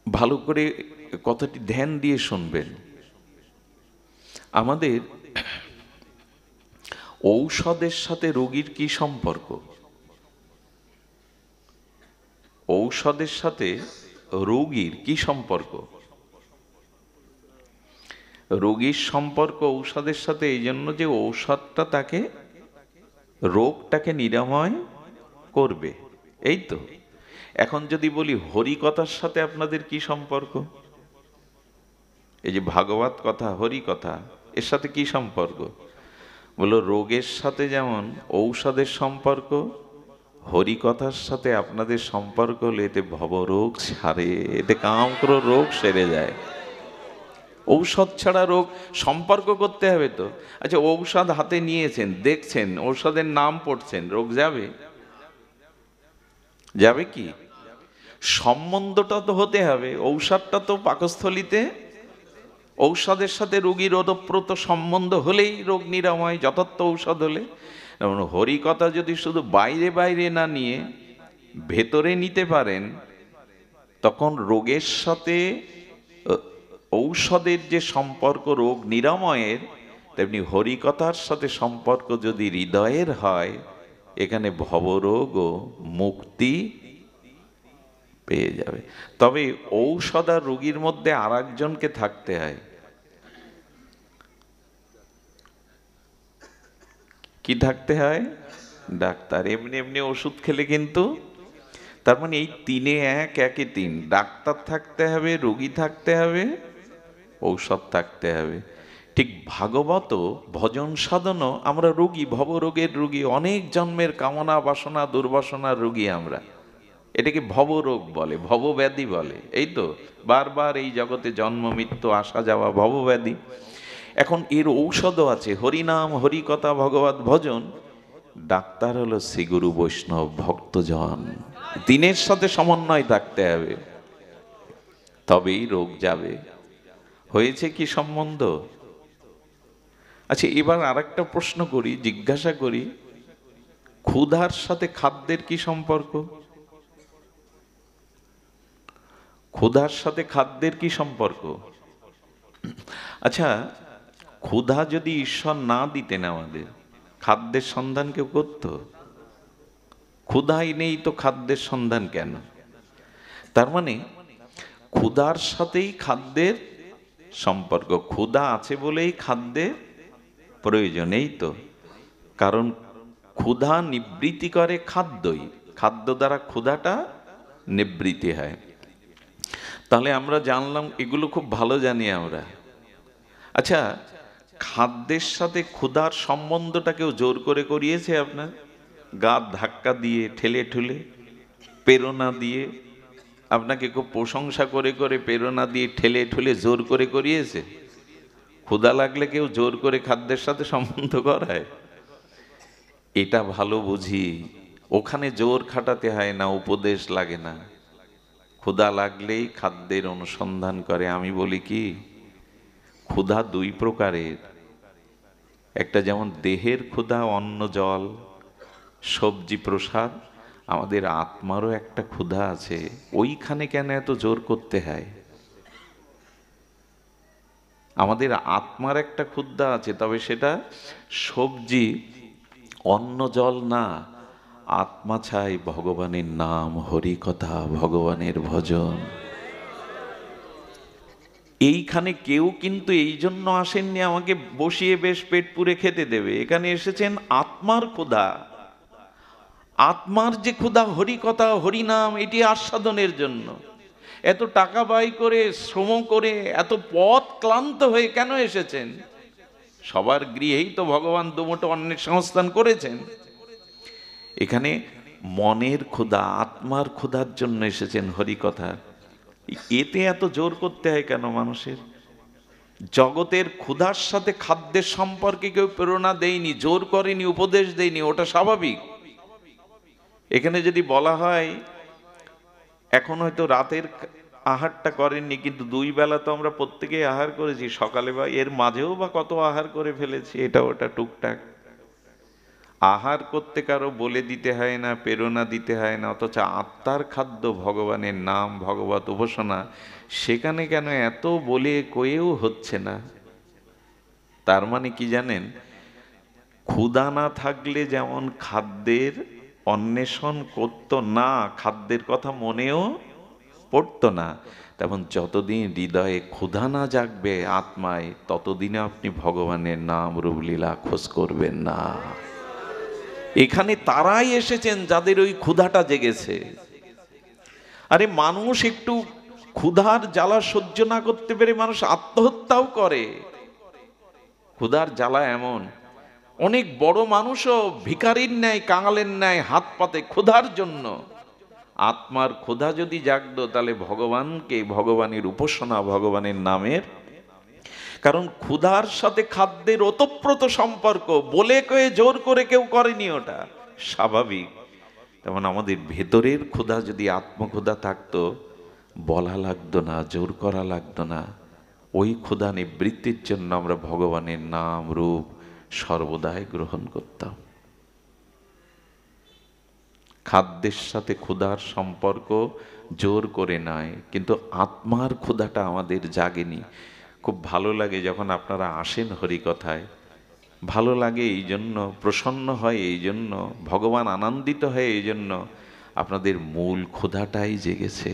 [SPEAKER 1] ভালো করে কথাটি ধ্যান দিয়ে শুনবেন। আমাদের ঔষধের সাথে রোগীর কি সম্পর্ক? ঔষধের সাথে রোগীর কি সম্পর্ক? রোগীর সম্পর্ক ঔষধের সাথে এই জন্য যে ঔষধটা তাকে, রোগটাকে নিরাময় করবে, এই তো। এখন যদি বলি হরিকথার সাথে আপনাদের কি সম্পর্ক? এই যে ভাগবত কথা, হরি কথা, এর সাথে কি সম্পর্ক? বলো, রোগের সাথে যেমন ঔষধের সম্পর্ক, হরিকথার সাথে আপনাদের সম্পর্ক হলে এতে ভবরোগ সারে, এতে কামক্রো রোগ সেরে যায়। ঔষধ ছাড়া রোগ, সম্পর্ক করতে হবে তো। আচ্ছা, ঔষধ হাতে নিয়েছেন, দেখছেন, ঔষধের নাম পড়ছেন, রোগ যাবে? যাবে কি? সম্বন্ধটা তো হতে হবে। ঔষধটা তো পাকস্থলিতে, ঔষধের সাথে রোগীর ওতপ্রোত সম্বন্ধ হলেই রোগ নিরাময়, যথার্থ ঔষধ হলে। যেমন হরিকথা যদি শুধু বাইরে বাইরে না নিয়ে ভেতরে নিতে পারেন, তখন রোগের সাথে ঔষধের যে সম্পর্ক রোগ নিরাময়ের, তেমনি হরিকথার সাথে সম্পর্ক যদি হৃদয়ের হয়, এখানে ভবরোগ ও মুক্তি পেয়ে যাবে। তবে ঔষধ আর রোগীর মধ্যে আর একজনকে থাকতে হয়। কি থাকতে হয়? ডাক্তার। এমনি এমনি ওষুধ খেলে কিন্তু, তার মানে এই তিনে এক, একে তিন। ডাক্তার থাকতে হবে, রোগী থাকতে হবে, ঔষধ থাকতে হবে। ঠিক ভাগবত ভজন সাধনও আমরা রোগী, ভবরোগের রোগী, অনেক জন্মের কামনা বাসনা দুর্বাসনার রোগী আমরা। এটাকে ভবরোগ বলে, ভবব্যাধি বলে, এই তো। বারবার এই জগতে জন্ম মৃত্যু আসা যাওয়া ভবব্যাধি। এখন এর ঔষধও আছে, হরিনাম, হরিকথা, ভগবত ভজন। ডাক্তার হলো শ্রীগুরু বৈষ্ণব ভক্তজন, দিনের সাথে সমন্বয় থাকতে হবে, তবেই রোগ যাবে। হয়েছে কি সম্বন্ধ? আচ্ছা, এবার আরেকটা প্রশ্ন করি, জিজ্ঞাসা করি, ক্ষুধার সাথে খাদ্যের কি সম্পর্ক? ক্ষুধার সাথে খাদ্যের কি সম্পর্ক? আচ্ছা, ক্ষুধা যদি ঈশ্বর না দিতেন আমাদের, খাদ্যের সন্ধান কেউ করত? ক্ষুধাই নেই তো খাদ্যের সন্ধান কেন? তার মানে ক্ষুধার সাথেই খাদ্যের সম্পর্ক। ক্ষুধা আছে বলেই খাদ্যের প্রয়োজন, এই তো। কারণ ক্ষুধা নিবৃত্তি করে খাদ্যই, খাদ্য দ্বারা ক্ষুধাটা নিবৃত্তি হয়। তাহলে আমরা জানলাম, এগুলো খুব ভালো জানি আমরা। আচ্ছা, খাদ্যের সাথে ক্ষুধার সম্বন্ধটা কেউ জোর করে করিয়েছে আপনার? গা ধাক্কা দিয়ে, ঠেলে ঠুলে, প্রেরণা দিয়ে, আপনাকে খুব প্রশংসা করে করে প্রেরণা দিয়ে ঠেলে ঠুলে জোর করে করিয়েছে? ক্ষুধা লাগলে কেউ জোর করে খাদ্যের সাথে সম্বন্ধ করায়? এটা ভালো বুঝি, ওখানে জোর খাটাতে হয় না, উপদেশ লাগে না। ক্ষুধা লাগলেই খাদ্যের অনুসন্ধান করে। আমি বলি কি, ক্ষুধা দুই প্রকারের। একটা যেমন দেহের ক্ষুধা, অন্ন জল সবজি প্রসাদ, আমাদের আত্মারও একটা ক্ষুধা আছে। ওইখানে কেন এত জোর করতে হয়? আমাদের আত্মার একটা ক্ষুধা আছে, তবে সেটা সবজি অন্ন জল না। আত্মা চাই ভগবানের নাম, হরি কথা, ভগবানের ভজন। এইখানে কেউ কিন্তু এই জন্য আসেননি আমাকে বসিয়ে বেশ পেট পুরে খেতে দেবে। এখানে এসেছেন আত্মার ক্ষুধা। আত্মার যে ক্ষুধা, হরিকথা হরিনাম, এটি আস্বাদনের জন্য। এত টাকা ব্যয় করে, শ্রম করে, এত পথ ক্লান্ত হয়ে কেন এসেছেন? সবার গৃহেই তো ভগবান দুমুঠো অন্নের সংস্থান করেছেন। এখানে মনের ক্ষুধা, আত্মার ক্ষুধার জন্য এসেছেন হরিকথা। এতে এত জোর করতে হয় কেন মানুষের? জগতের ক্ষুধার সাথে খাদ্যের সম্পর্কে কেউ প্রেরণা দেয়নি, জোর করেনি, উপদেশ দেয়নি, ওটা স্বাভাবিক। এখানে যদি বলা হয় এখন হয়তো রাতের আহারটা করেননি, কিন্তু দুই বেলা তো আমরা প্রত্যেকেই আহার করেছি, সকালে বা এর মাঝেও বা কত আহার করে ফেলেছি, এটা ওটা টুকটাক। আহার করতে কারো বলে দিতে হয় না, প্রেরণা দিতে হয় না, অথচ আত্মার খাদ্য ভগবানের নাম, ভগবত উপাসনা, সেখানে কেন এত বলে কয়েও হচ্ছে না? তার মানে কি জানেন? ক্ষুধা না থাকলে যেমন খাদ্যের অন্বেষণ করতো না, খাদ্যের কথা মনেও পড়তো না, তেমন যতদিন হৃদয়ে ক্ষুধা না জাগবে আত্মায়, ততদিনে আপনি ভগবানের নাম রূপ লীলা খোঁজ করবেন না। এখানে তারাই এসেছেন যাদের ওই ক্ষুধাটা জেগেছে। আরে মানুষ একটু ক্ষুধার জ্বালা সহ্য না করতে পেরে মানুষ আত্মহত্যাও করে। ক্ষুধার জ্বালা এমন, অনেক বড় মানুষও ভিখারির ন্যায়, কাঙালের ন্যায় হাত পাতে ক্ষুধার জন্য। আত্মার ক্ষুধা যদি জাগতো, তাহলে ভগবানকে, ভগবানের উপাসনা, ভগবানের নামের, কারণ ক্ষুধার সাথে খাদ্যের ওতপ্রোত সম্পর্ক, বলে কয়ে জোর করে কেউ করেনি, ওটা স্বাভাবিক। তেমন আমাদের ভেতরের ক্ষুধা যদি আত্মক্ষুধা থাকতো, বলা লাগতো না, জোর করা লাগতো না, ওই ক্ষুধা নিবৃত্তির জন্য আমরা ভগবানের নাম রূপ সর্বদাই গ্রহণ করতাম। খাদ্যের সাথে ক্ষুধার সম্পর্ক জোর করে নয়, কিন্তু আত্মার ক্ষুধাটা আমাদের জাগেনি। খুব ভালো লাগে যখন আপনারা আসেন হরিকথায়, ভালো লাগে এই জন্য, প্রসন্ন হয় এই জন্য, ভগবান আনন্দিত হয় এই জন্য, আপনাদের মূল ক্ষুধাটাই জেগেছে।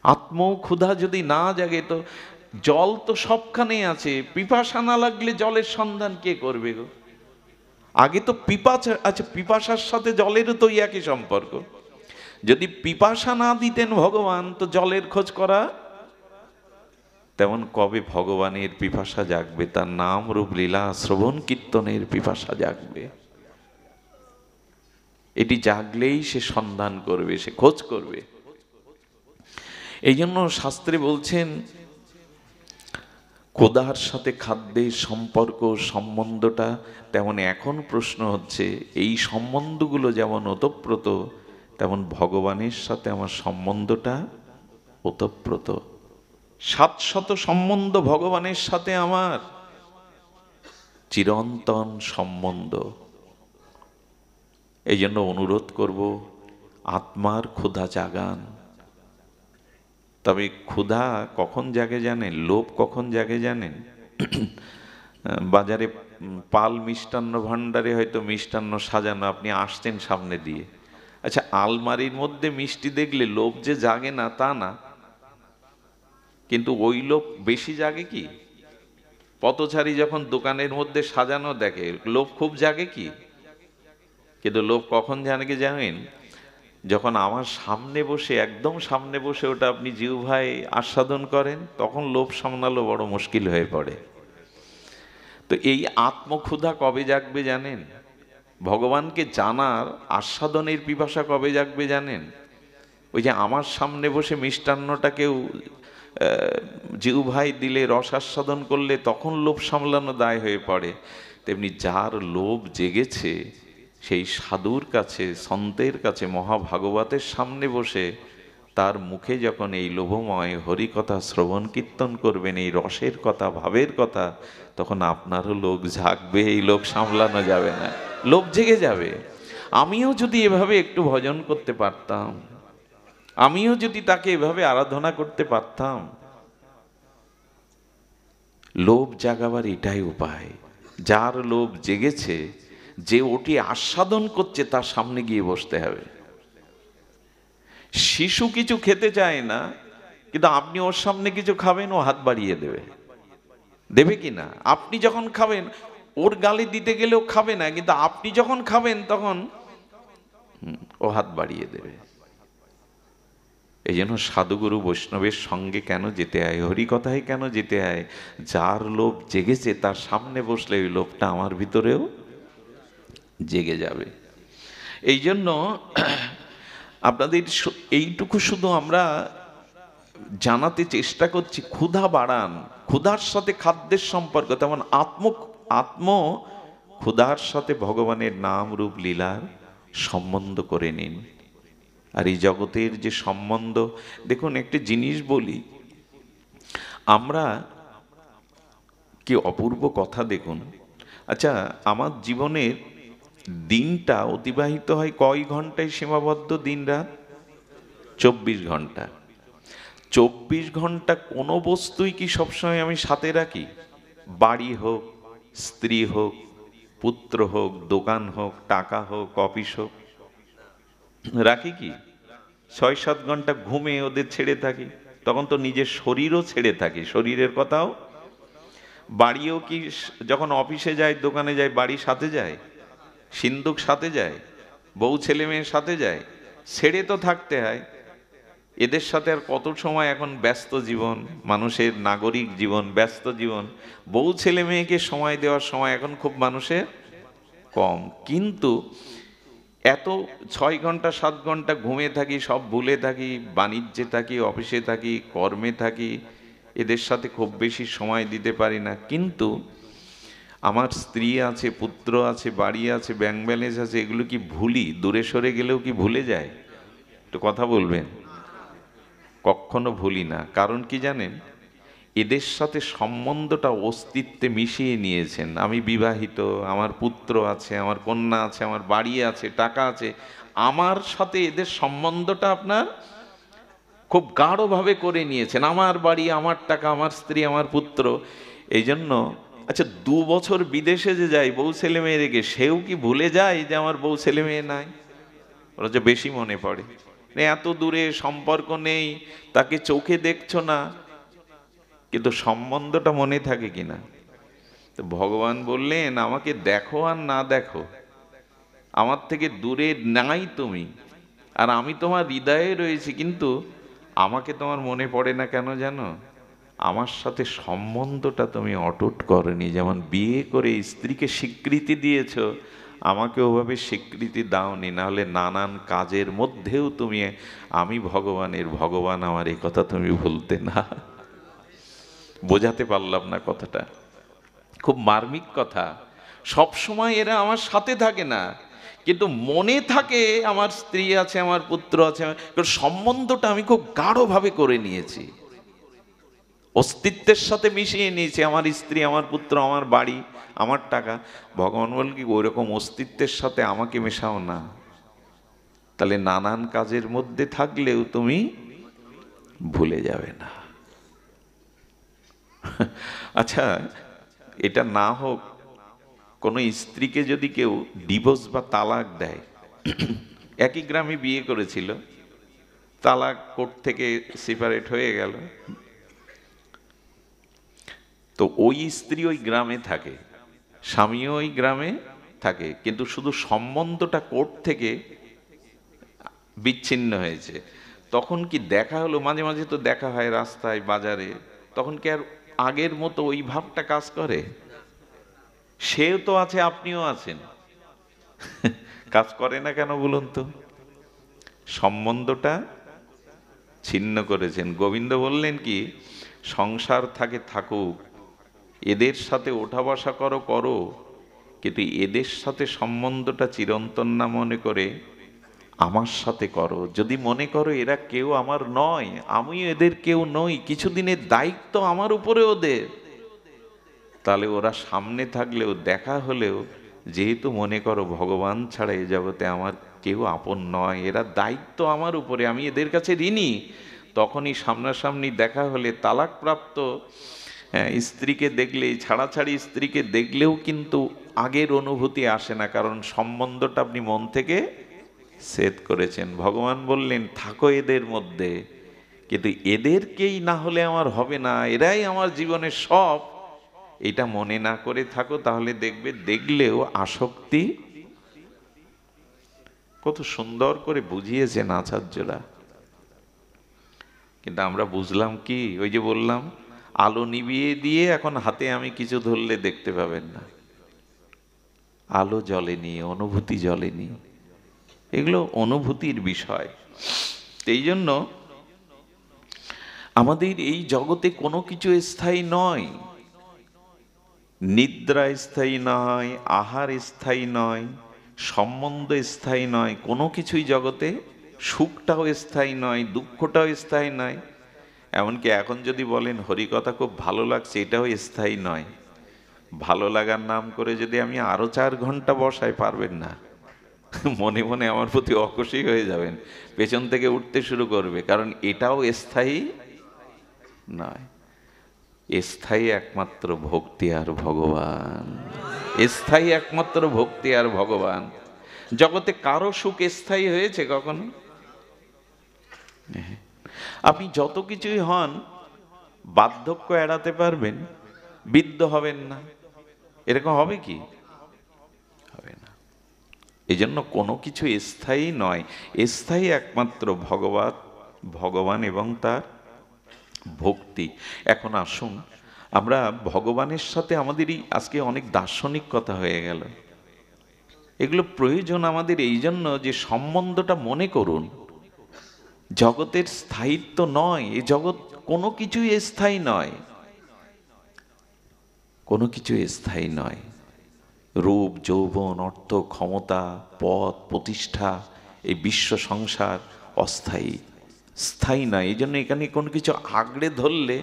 [SPEAKER 1] আত্ম ক্ষুধা যদি না জাগে, তো জল তো সবখানেই আছে, পিপাসা না লাগলে জলের সন্ধান কে করবে গো? আগে তো পিপাসা, আচ্ছা পিপাসার সাথে জলেরও তো একই সম্পর্ক। যদি পিপাসা না দিতেন ভগবান, তো জলের খোঁজ করা, তেমন কবে ভগবানের পিপাসা জাগবে? তার নাম রূপ লীলা শ্রবণ কীর্তনের পিপাসা জাগবে। এটি জাগলেই সে সন্ধান করবে, সে খোঁজ করবে। এই জন্য শাস্ত্রে বলছেন, ক্ষুধার সাথে খাদ্যের সম্পর্ক, সম্বন্ধটা তেমন। এখন প্রশ্ন হচ্ছে, এই সম্বন্ধগুলো যেমন ওতপ্রোত, তেমন ভগবানের সাথে আমার সম্বন্ধটা ওতপ্রোত। 700 সম্বন্ধ ভগবানের সাথে আমার, চিরন্তন সম্বন্ধ। এই জন্য অনুরোধ করব, আত্মার ক্ষুধা জাগান। তবে ক্ষুধা কখন জাগে জানেন? লোভ কখন জাগে জানেন? বাজারে পাল মিষ্টান্ন ভাণ্ডারে হয়তো মিষ্টান্ন সাজানো, আপনি আসছেন সামনে দিয়ে, আচ্ছা আলমারির মধ্যে মিষ্টি দেখলে লোভ যে জাগে না তা না, কিন্তু ওই লোভ বেশি জাগে কি? পথচারী যখন দোকানের মধ্যে সাজানো দেখে, লোভ খুব জাগে কি? কিন্তু লোভ কখন জাগে জানেন? যখন আমার সামনে বসে, একদম সামনে বসে ওটা আপনি জিহ্বায় আস্বাদন করেন, তখন লোভ সামলানো বড় মুশকিল হয়ে পড়ে। তো এই আত্মক্ষুধা কবে জাগবে জানেন? ভগবানকে জানার আস্বাদনের পিপাসা কবে জাগবে জানেন? ওই যে আমার সামনে বসে মিষ্টান্নটা কেউ জিহ্বায় দিলে, রস আস্বাদন করলে, তখন লোভ সামলানো দায় হয়ে পড়ে। তেমনি যার লোভ জেগেছে, সেই সাধুর কাছে, সন্তের কাছে, মহাভাগবতের সামনে বসে তার মুখে যখন এই লোভময় হরিকথা শ্রবণ কীর্তন করবেন, এই রসের কথা, ভাবের কথা, তখন আপনারও লোভ জাগবে, এই লোভ সামলানো যাবে না, লোভ জেগে যাবে। আমিও যদি এভাবে একটু ভজন করতে পারতাম, আমিও যদি তাকে এভাবে আরাধনা করতে পারতাম। লোভ জাগাবার এটাই উপায়। যার লোভ জেগেছে, যে ওটি আস্বাদন করছে, তার সামনে গিয়ে বসতে হবে। শিশু কিছু খেতে চায় না, কিন্তু আপনি ওর সামনে কিছু খাবেন, ও হাত বাড়িয়ে দেবে, দেবে কি না? আপনি যখন খাবেন, ওর গালে দিতে গেলেও খাবে না, কিন্তু আপনি যখন খাবেন তখন ও হাত বাড়িয়ে দেবে। এই জন্য সাধুগুরু বৈষ্ণবের সঙ্গে কেন যেতে হয়, হরিকথায় কেন যেতে হয়? যার লোভ জেগেছে তার সামনে বসলে ওই লোভটা আমার ভিতরেও জেগে যাবে। এই জন্য আপনাদের এইটুকু শুধু আমরা জানাতে চেষ্টা করছি, ক্ষুধা বাড়ান, ক্ষুধার সাথে খাদ্যের সম্পর্ক, তেমন আত্ম ক্ষুধার সাথে ভগবানের নাম রূপ লীলার সম্বন্ধ করে নিন। আর এই জগতের যে সম্বন্ধ, দেখুন একটা জিনিস বলি, আমরা কি অপূর্ব কথা দেখুন। আচ্ছা, আমার জীবনের দিনটা অতিবাহিত হয় কয় ঘন্টায় সীমাবদ্ধ? দিন রাত 24 ঘন্টা। 24 ঘন্টা কোনো বস্তুই কি সবসময় আমি সাথে রাখি? বাড়ি হোক, স্ত্রী হোক, পুত্র হোক, দোকান হোক, টাকা হোক, অফিস হোক, রাখি কি? 6-7 ঘন্টা ঘুমে ওদের ছেড়ে থাকি, তখন তো নিজের শরীরও ছেড়ে থাকি, শরীরের কথাও। বাড়িও কি যখন অফিসে যায়, দোকানে যায়, বাড়ির সাথে যায়, সিন্দুক সাথে যায়, বউ ছেলে মেয়ের সাথে যায়, ছেড়ে তো থাকতে হয়। এদের সাথে আর কত সময়, এখন ব্যস্ত জীবন, মানুষের নাগরিক জীবন, ব্যস্ত জীবন, বউ ছেলে মেয়েকে সময় দেওয়ার সময় এখন খুব মানুষের কম। কিন্তু এত 6 ঘন্টা 7 ঘন্টা ঘুমিয়ে থাকি, সব ভুলে থাকি, বাণিজ্যে থাকি, অফিসে থাকি, কর্মে থাকি, এদের সাথে খুব বেশি সময় দিতে পারি না। কিন্তু আমার স্ত্রী আছে, পুত্র আছে, বাড়ি আছে, ব্যাংক ব্যালেন্স আছে, এগুলো কি ভুলি? দূরে সরে গেলেও কি ভুলে যায়? একটু কথা বলবেন। কখনো ভুলি না। কারণ কি জানেন? এদের সাথে সম্বন্ধটা অস্তিত্বে মিশিয়ে নিয়েছেন। আমি বিবাহিত, আমার পুত্র আছে, আমার কন্যা আছে, আমার বাড়ি আছে, টাকা আছে, আমার সাথে এদের সম্বন্ধটা আপনার খুব গাঢ়ভাবে করে নিয়েছেন। আমার বাড়ি, আমার টাকা, আমার স্ত্রী, আমার পুত্র। এই জন্য আচ্ছা, 2 বছর বিদেশে যে যাই বউ ছেলে মেয়ে রেখে, সেও কি ভুলে যায় যে আমার বউ ছেলে মেয়ে নাই? ওরা যে বেশি মনে পড়ে। এত দূরে সম্পর্ক নেই, তাকে চোখে দেখছো না, কিন্তু সম্বন্ধটা মনে থাকে কিনা? তো ভগবান বললেন, আমাকে দেখো আর না দেখো, আমার থেকে দূরে নাই তুমি, আর আমি তোমার হৃদয়ে রয়েছি, কিন্তু আমাকে তোমার মনে পড়ে না কেন জানো? আমার সাথে সম্বন্ধটা তুমি অটুট করনি। যেমন বিয়ে করে স্ত্রীকে স্বীকৃতি দিয়েছ, আমাকে ওভাবে স্বীকৃতি দাওনি, নাহলে নানান কাজের মধ্যেও তুমি আমি ভগবানের, ভগবান আমার, এই কথা তুমি ভুলতে না। বোঝাতে পারলাম না কথাটা? খুব মার্মিক কথা। সব সময় এরা আমার সাথে থাকে না, কিন্তু মনে থাকে আমার স্ত্রী আছে, আমার পুত্র আছে, সম্বন্ধটা আমি খুব গাঢ়ভাবে করে নিয়েছি, অস্তিত্বের সাথে মিশিয়ে নিয়েছি। আমার স্ত্রী, আমার পুত্র, আমার বাড়ি, আমার টাকা। ভগবান বল কি, ওই রকম অস্তিত্বের সাথে আমাকে মেশাও না, তাহলে নানান কাজের মধ্যে থাকলেও তুমি ভুলে যাবে না। আচ্ছা, এটা না হোক, কোনো স্ত্রীকে যদি কেউ ডিভোর্স বা তালাক দেয়, একই গ্রামে বিয়ে করেছিল, তালাক কোর্ট থেকে সেপারেট হয়ে গেল, তো ওই স্ত্রী ওই গ্রামে থাকে, স্বামীও ওই গ্রামে থাকে, কিন্তু শুধু সম্বন্ধটা কোর্ট থেকে বিচ্ছিন্ন হয়েছে। তখন কি দেখা হলো? মাঝে মাঝে তো দেখা হয় রাস্তায়, বাজারে, তখন কি আর আগের মতো ওই ভাবটা কাজ করে? সেও তো আছে, আপনিও আছেন, কাজ করে না কেন বলুন তো? সম্বন্ধটা ছিন্ন করেছেন। গোবিন্দ বললেন কি, সংসার থাকে থাকুক, এদের সাথে ওঠা বসা করো করো, কিন্তু এদের সাথে সম্বন্ধটা চিরন্তন না মনে করে আমার সাথে করো। যদি মনে করো এরা কেউ আমার নয়, আমিও এদের কেউ নই, কিছুদিনের দায়িত্ব আমার উপরে ওদের, তাহলে ওরা সামনে থাকলেও, দেখা হলেও, যেহেতু মনে করো ভগবান ছাড়া এ জগতে আমার কেউ আপন নয়, এরা দায়িত্ব আমার উপরে, আমি এদের কাছে ঋণী, তখনই সামনাসামনি দেখা হলে, তালাকপ্রাপ্ত স্ত্রীকে দেখলেই, ছাড়াছাড়ি স্ত্রীকে দেখলেও কিন্তু আগের অনুভূতি আসে না, কারণ সম্বন্ধটা আপনি মন থেকে সেট করেছেন। ভগবান বললেন, থাকো এদের মধ্যে, কিন্তু এদেরকেই না হলে আমার হবে না, এরাই আমার জীবনের সব, এটা মনে না করে থাকো, তাহলে দেখবে দেখলেও আসক্তি কত সুন্দর করে বুঝিয়েছেন আচার্যরা। কিন্তু আমরা বুঝলাম কি, ওই যে বললাম, আলো নিভিয়ে দিয়ে এখন হাতে আমি কিছু ধরলে দেখতে পাবেন না, আলো জ্বলেনি, অনুভূতি জ্বলেনি। এগুলো অনুভূতির বিষয়। এই জন্য আমাদের এই জগতে কোনো কিছু স্থায়ী নয়। নিদ্রা স্থায়ী নয়, আহার স্থায়ী নয়, সম্বন্ধ স্থায়ী নয়, কোনো কিছুই জগতে, সুখটাও স্থায়ী নয়, দুঃখটাও স্থায়ী নয়। এমনকি এখন যদি বলেন হরিকথা খুব ভালো লাগছে, এটাও স্থায়ী নয়। ভালো লাগার নাম করে যদি আমি আরো 4 ঘন্টা বসাই, পারবেন না। মনে মনে আমার প্রতি অখুশি হয়ে যাবেন, পেছন থেকে উঠতে শুরু করবে, কারণ এটাও স্থায়ী নয়। স্থায়ী একমাত্র ভক্তি আর ভগবান। স্থায়ী একমাত্র ভক্তি আর ভগবান। জগতে কারো সুখ স্থায়ী হয়েছে কখনো? আপনি যত কিছুই হন, বার্ধক্য এড়াতে পারবেন, বৃদ্ধ হবেন না, এরকম হবে কি? হবে না। এই জন্য কোনো কিছু স্থায়ী নয়, স্থায়ী একমাত্র ভগবান এবং তার ভক্তি। এখন আসুন, আমরা ভগবানের সাথে আমাদের আজকে অনেক দার্শনিক কথা হয়ে গেল, এগুলো প্রয়োজন আমাদের এই জন্য যে সম্বন্ধটা মনে করুন, জগতের স্থায়িত্ব নয়, এই জগৎ কোনো কিছুই স্থায়ী নয়, কোনো কিছুই স্থায়ী নয়। রূপ, যৌবন, অর্থ, ক্ষমতা, পদ, প্রতিষ্ঠা, এই বিশ্ব সংসার অস্থায়ী, স্থায়ী নয়। এই জন্য এখানে কোনো কিছু আঁকড়ে ধরলে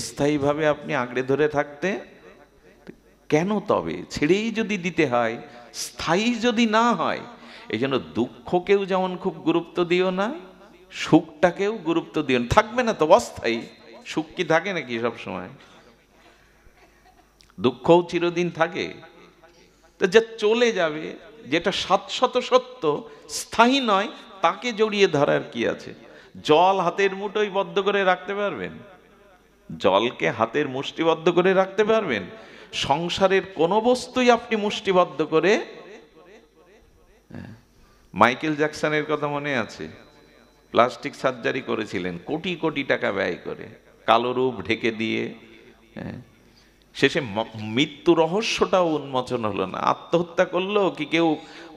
[SPEAKER 1] স্থায়ীভাবে আপনি আঁকড়ে ধরে থাকতে কেন? তবে ছেড়েই যদি দিতে হয়, স্থায়ী যদি না হয়। এই জন্য দুঃখকেও যেমন খুব গুরুত্ব দিও না, সুখটাকেও গুরুত্ব দিও না। থাকবে না তো অস্থায়ী, সুখ কি থাকে নাকি সব সময়? দুঃখও চিরদিন থাকে? তো যা চলে যাবে, যেটা শাশ্বত সত্য, স্থায়ী নয়, তাকে জড়িয়ে ধরার কি আছে? জল হাতের মুঠোয় বদ্ধ করে রাখতে পারবেন? জলকে হাতের মুষ্টিবদ্ধ করে রাখতে পারবেন? সংসারের কোনো বস্তুই আপনি মুষ্টিবদ্ধ করে, মাইকেল জ্যাকসনের কথা মনে আছে? প্লাস্টিক সার্জারি করেছিলেন কোটি কোটি টাকা ব্যয় করে, কালো রূপ ঢেকে দিয়ে। শেষে মৃত্যু রহস্যটাও উন্মোচন হলো না। আত্মহত্যা করলো কি কেউ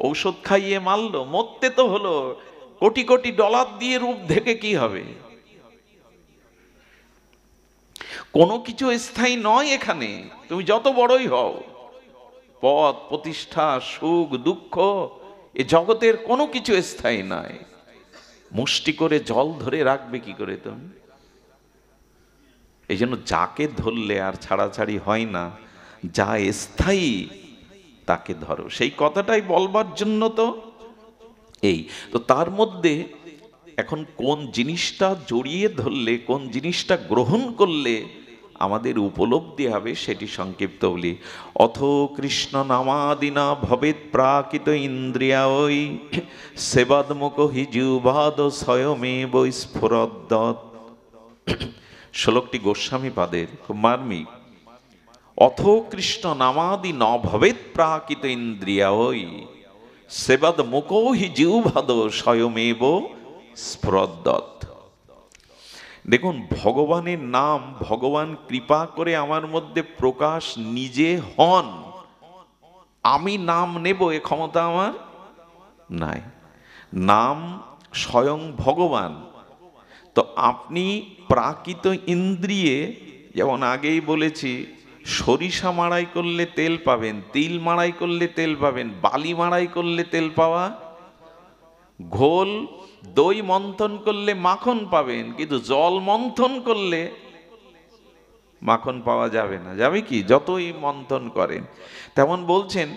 [SPEAKER 1] ঔষধ খাইয়ে মারলো? মরতে তো হলো। কোটি কোটি ডলার দিয়ে রূপ ঢেকে কি হবে? কোনো কিছু স্থায়ী নয় এখানে, তুমি যত বড়ই হও। পদ, প্রতিষ্ঠা, সুখ, দুঃখ, এ জগতের কোনো কিছু স্থায়ী নয়। মুষ্টি করে জল ধরে রাখবে কি করে তুমি? এই জন্য যাকে ধরলে আর ছাড়াছাড়ি হয় না, যা স্থায়ী তাকে ধরো, সেই কথাটাই বলবার জন্য তো এই তো। তার মধ্যে এখন কোন জিনিসটা জড়িয়ে ধরলে, কোন জিনিসটা গ্রহণ করলে আমাদের উপলব্ধি হবে, সেটি সংক্ষিপ্ত বলি। অথ কৃষ্ণ নামাদিনা ভবেৎ প্রাকৃত ইন্দ্রিয়ায় সেবাদমুখ হি জিহ্বাদ স্বয়মেব স্ফুরদ্যৎ। শ্লোকটি গোস্বামী পাদের, খুব মার্মিক। অথ কৃষ্ণ নামাদি ন ভবেৎ প্রাকৃত ইন্দ্রিয়ায় সেবাদ মুখো হি জিহ্বাদ স্বয়মেব স্ফুরদ্যৎ। দেখুন, ভগবানের নাম, ভগবান কৃপা করে আমার মধ্যে প্রকাশ নিজে হন, আমি নাম নেব এ ক্ষমতা আমার নাই। নাম স্বয়ং ভগবান। তো আপনি প্রাকৃত ইন্দ্রিয়ে, যেমন আগেই বলেছি, সরিষা মাড়াই করলে তেল পাবেন, তিল মাড়াই করলে তেল পাবেন, বালি মাড়াই করলে তেল পাওয়া, ঘোল দই মন্থন করলে মাখন পাবেন, কিন্তু জল মন্থন করলে মাখন পাওয়া যাবে না। যাবে কি? যতই মন্থন করেন। তেমন বলছেন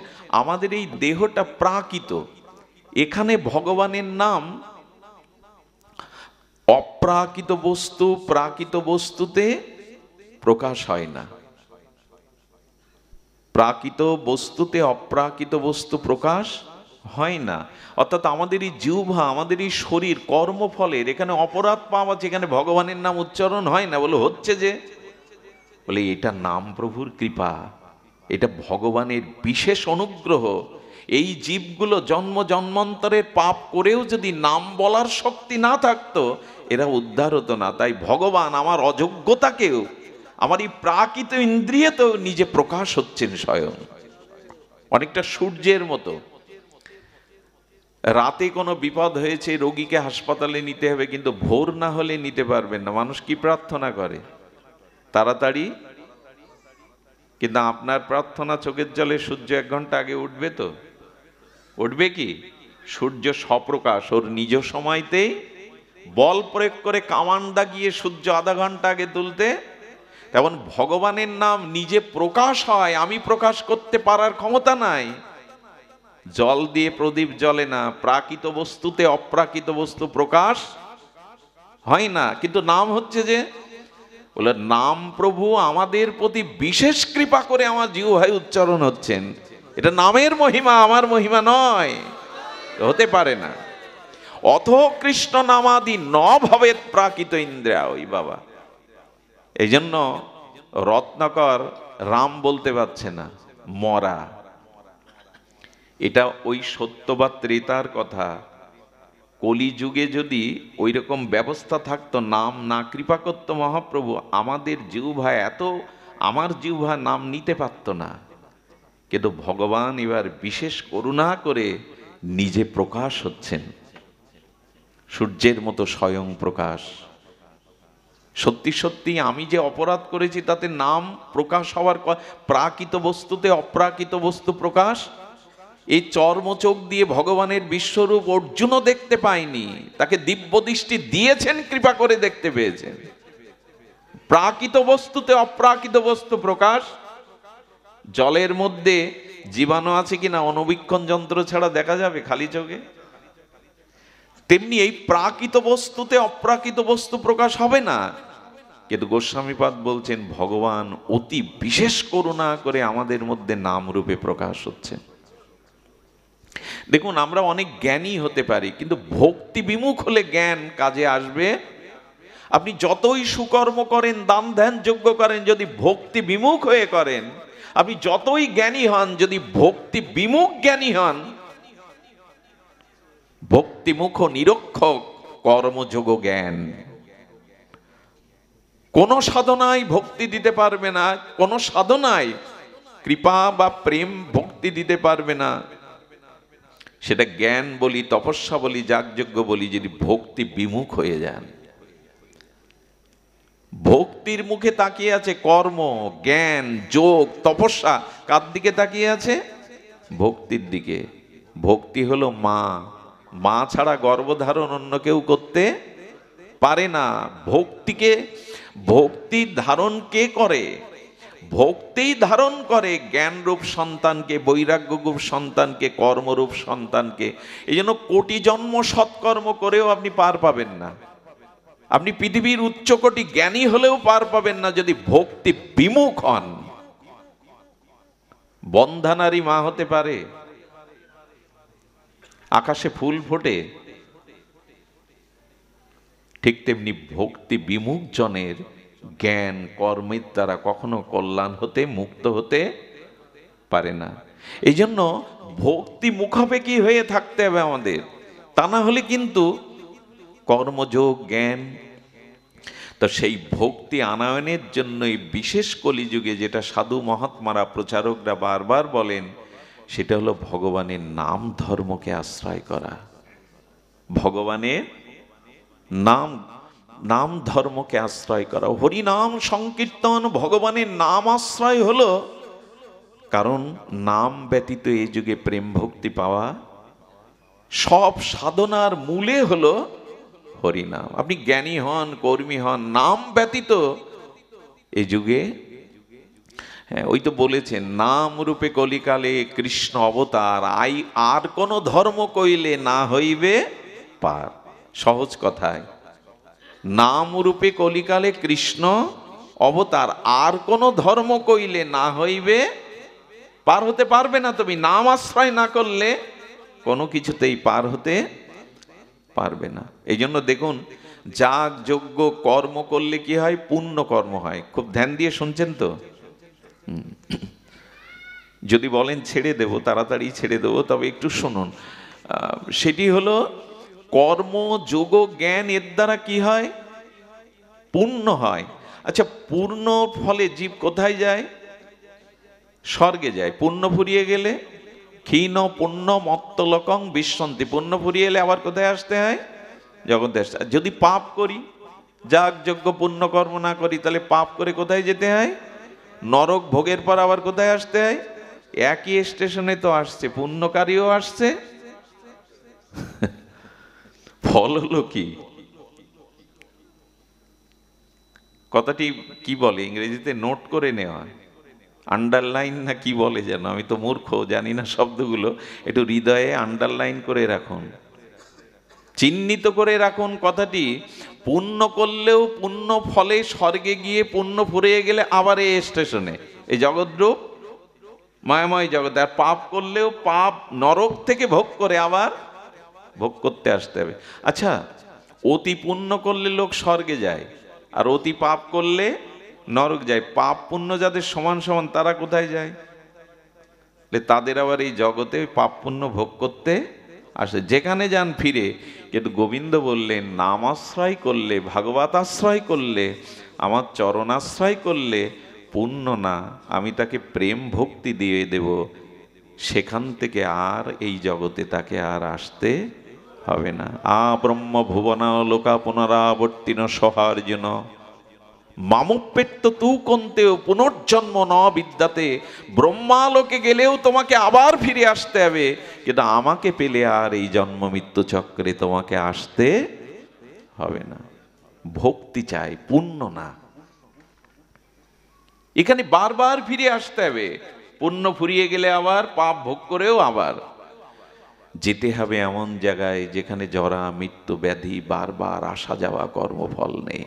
[SPEAKER 1] আমাদের এই দেহটা প্রাকৃত, এখানে ভগবানের নাম অপ্রাকৃত বস্তু প্রাকৃত বস্তুতে প্রকাশ হয় না। প্রাকৃত বস্তুতে অপ্রাকৃত বস্তু প্রকাশ হয় না। অর্থাৎ আমাদের এই জিহ্বা, আমাদের এই শরীর কর্মফলের এখানে অপরাধ পাওয়া, যেখানে ভগবানের নাম উচ্চারণ হয় না। বলে হচ্ছে যে, বলে এটা নাম প্রভুর কৃপা। এটা ভগবানের বিশেষ অনুগ্রহ। এই জীবগুলো জন্ম জন্মান্তরের পাপ করেও যদি নাম বলার শক্তি না থাকতো, এরা উদ্ধার হতো না। তাই ভগবান আমার অযোগ্যতাকেও, আমার এই প্রাকৃত ইন্দ্রিয়তেও নিজে প্রকাশ হচ্ছেন স্বয়ং। অনেকটা সূর্যের মতো। রাতে কোনো বিপদ হয়েছে, রোগীকে হাসপাতালে নিতে হবে, কিন্তু ভোর না হলে নিতে পারবেন না। মানুষ কি প্রার্থনা করে? তাড়াতাড়ি। কিন্তু আপনার প্রার্থনা চোখের জলে সূর্য 1 ঘন্টা আগে উঠবে তো? উঠবে কি? সূর্য স্বপ্রকাশ, ওর নিজ সময়তেই বল প্রয়োগ করে কামান দাগিয়ে সূর্য আধা ঘন্টা আগে তুলতে। তেমন ভগবানের নাম নিজে প্রকাশ হয়, আমি প্রকাশ করতে পারার ক্ষমতা নাই। জল দিয়ে প্রদীপ জ্বলে না, প্রাকৃত বস্তুতে অপ্রাকৃত বস্তু প্রকাশ হয় না। কিন্তু নাম হচ্ছে যে, বলে নাম প্রভু আমাদের প্রতি বিশেষ কৃপা করে আমার জিহ্বায় উচ্চারণ হচ্ছেন। এটা নামের মহিমা, আমার মহিমা নয়, হতে পারে না। অথ কৃষ্ণ নামাদি ন ভবেৎ প্রাকৃত ইন্দ্রিয়া। ওই বাবা, এই জন্য রত্নাকর রাম বলতে পারছে না, মরা। এটা ওই সত্য বা ত্রেতার কথা। কলিযুগে যদি ওই রকম ব্যবস্থা থাকতো, নাম না কৃপা করতো মহাপ্রভু, আমাদের জিহ্বা এত, আমার জিহ্বা নাম নিতে পারতো না। কিন্তু ভগবান এবার বিশেষ করুণা করে নিজে প্রকাশ হচ্ছেন, সূর্যের মতো স্বয়ং প্রকাশ। সত্যি সত্যি আমি যে অপরাধ করেছি তাতে নাম প্রকাশ হওয়ার, প্রাকৃত বস্তুতে অপ্রাকৃত বস্তু প্রকাশ। এই চর্মচোখ দিয়ে ভগবানের বিশ্বরূপ অর্জুনও দেখতে পায়নি, তাকে দিব্য দৃষ্টি দিয়েছেন, কৃপা করে দেখতে পেয়েছেন। প্রাকৃত বস্তুতে অপ্রাকৃত বস্তু প্রকাশ। জলের মধ্যে জীবাণু আছে কিনা অণুবীক্ষণ যন্ত্র ছাড়া দেখা যাবে খালি চোখে? তেমনি এই প্রাকৃত বস্তুতে অপ্রাকৃত বস্তু প্রকাশ হবে না। কিন্তু গোস্বামীপাদ বলছেন ভগবান অতি বিশেষ করুণা করে আমাদের মধ্যে নাম রূপে প্রকাশ হচ্ছে। দেখুন, আমরা অনেক জ্ঞানী হতে পারি, কিন্তু ভক্তি বিমুখ হলে জ্ঞান কাজে আসবে। আপনি যতই সুকর্ম করেন, দান ধ্যান যজ্ঞ করেন, যদি ভক্তি বিমুখ হয়ে করেন, আপনি যতই জ্ঞানী হন, যদি ভক্তি বিমুখ জ্ঞানী হন, ভক্তিমুখ নিরক্ষক কর্মযোগ জ্ঞান, কোন সাধনায় ভক্তি দিতে পারবে না, কোন সাধনায় কৃপা বা প্রেম ভক্তি দিতে পারবে না। সেটা জ্ঞান বলি, তপস্যা বলি, যাগযজ্ঞ বলি, যদি ভক্তি বিমুখ হয়ে যান। ভক্তির মুখে তাকিয়ে আছে কর্ম, জ্ঞান, যোগ, তপস্যা। কার দিকে তাকিয়ে আছে? ভক্তির দিকে। ভক্তি হলো মা, মা ছাড়া গর্ভধারণ অন্য কেউ করতে পারে না। ভক্তিকে, ভক্তি ধারণ কে করে? ভক্তি ধারণ করে জ্ঞানরূপ সন্তানকে, বৈরাগ্যরূপ সন্তানকে, কর্মরূপ সন্তানকে। এই জন্য কোটি জন্ম সৎকর্ম করেও আপনি পার পাবেন না। আপনি পৃথিবীর উচ্চকোটি জ্ঞানী হলেও পার পাবেন না যদি ভক্তি বিমুখ হন। বন্ধানারী মা হতে পারে, আকাশে ফুল ফোটে, ঠিক তেমনি ভক্তি বিমুখ জনের জ্ঞান কর্মের দ্বারা কখনো কল্যাণ হতে, মুক্ত হতে পারে না। এই জন্য ভক্তি মুখাপেক্ষী হয়ে থাকতে হবে আমাদের, তা না হলে কিন্তু কর্মযোগ, জ্ঞান। তো সেই ভক্তি আনয়নের জন্যই বিশেষ কলিযুগে যেটা সাধু মহাত্মারা, প্রচারকরা বারবার বলেন, সেটা হলো ভগবানের নাম ধর্মকে আশ্রয় করা। ভগবানের নাম, নাম ধর্মকে আশ্রয় করা, হরিনাম সংকীর্তন, ভগবানের নাম আশ্রয় হলো। কারণ নাম ব্যতীত এই যুগে প্রেম ভক্তি পাওয়া, সব সাধনার মূলে হলো হরিনাম। আপনি জ্ঞানী হন, কর্মী হন, নাম ব্যতীত এই যুগে, হ্যাঁ ওই তো বলেছেন, নাম রূপে কলিকালে কৃষ্ণ অবতার, আর কোন ধর্ম কইলে না হইবে পার। সহজ কথায়, নাম রূপে কলিকালে কৃষ্ণ অবতার, আর কোন ধর্ম কইলে না হইবে পার। হতে পারবে না তুমি নাম আশ্রয় না করলে, কোনো কিছুতেই পার হতে পারবে না। এই জন্য দেখুন, যাগ যজ্ঞ কর্ম করলে কি হয়? পুণ্য কর্ম হয়। খুব ধ্যান দিয়ে শুনছেন তো? যদি বলেন ছেড়ে দেব, তাড়াতাড়ি ছেড়ে দেবো, তবে একটু শুনুন। সেটি হলো কর্ম, যোগ, জ্ঞান, এর দ্বারা কি হয়? পূর্ণ হয়। আচ্ছা, পূর্ণ ফলে জীব কোথায় যায়? স্বর্গে যায়। পুণ্য ফুরিয়ে গেলে ক্ষীণ পুণ্য মত্তলোকং বিশ্বন্তি, পুণ্য ফুরিয়ে এলে আবার কোথায় আসতে হয়? জগতে আসতে। যদি পাপ করি, যাগ যজ্ঞ পুণ্য কর্ম না করি, তাহলে পাপ করে কোথায় যেতে হয়? নরক। ভোগের পর আবার কোথায় আসতে হয়? একই স্টেশনে তো আসছে, পুণ্যকারীও আসছে। ফল হলো কি? কথাটি কি বলে ইংরেজিতে? নোট করে নেওয়া, আন্ডারলাইন না কি বলে যেন, আমি তো মূর্খ, জানি না শব্দগুলো। একটু হৃদয়ে আন্ডারলাইন করে রাখুন, চিহ্নিত করে রাখুন কথাটি। পুণ্য করলেও পুণ্য ফলে স্বর্গে গিয়ে পুণ্য ফুরিয়ে গেলে আবার এই স্টেশনে, এই জগদ্রূপ মায়াময় জগতে। আর পাপ করলেও পাপ নরক থেকে ভোগ করে আবার ভোগ করতে আসতে হবে। আচ্ছা, অতি পুণ্য করলে লোক স্বর্গে যায়, আর অতি পাপ করলে নরক যায়। পাপ পুণ্য যাদের সমান সমান, তারা কোথায় যায়? তাদের আবার এই জগতে পাপ পুণ্য ভোগ করতে আসে, যেখানে যান ফিরে। কিন্তু গোবিন্দ বললেন, নাম আশ্রয় করলে, ভাগবত আশ্রয় করলে, আমার চরণাশ্রয় করলে পুণ্য না, আমি তাকে প্রেম ভক্তি দিয়ে দেব। সেখান থেকে আর এই জগতে তাকে আর আসতে হবে না। ব্রহ্ম ভুবনা লোকা পুনরাবর্তিন সহার্জুন মামুপেত্ত তু কন্তেও পুনর্জন্ম ন বিদ্যাতে। ব্রহ্মালোকে গেলেও তোমাকে আবার ফিরে আসতে হবে, কিন্তু আমাকে পেলে আর এই জন্ম মৃত্যু চক্রে তোমাকে আসতে হবে না। ভক্তি চাই, পুণ্য না। এখানে বারবার ফিরে আসতে হবে। পুণ্য ফুরিয়ে গেলে আবার পাপ ভোগ করেও আবার যেতে হবে এমন জায়গায় যেখানে জরা মৃত্যু ব্যাধি বারবার আসা যাওয়া, কর্মফল নেই।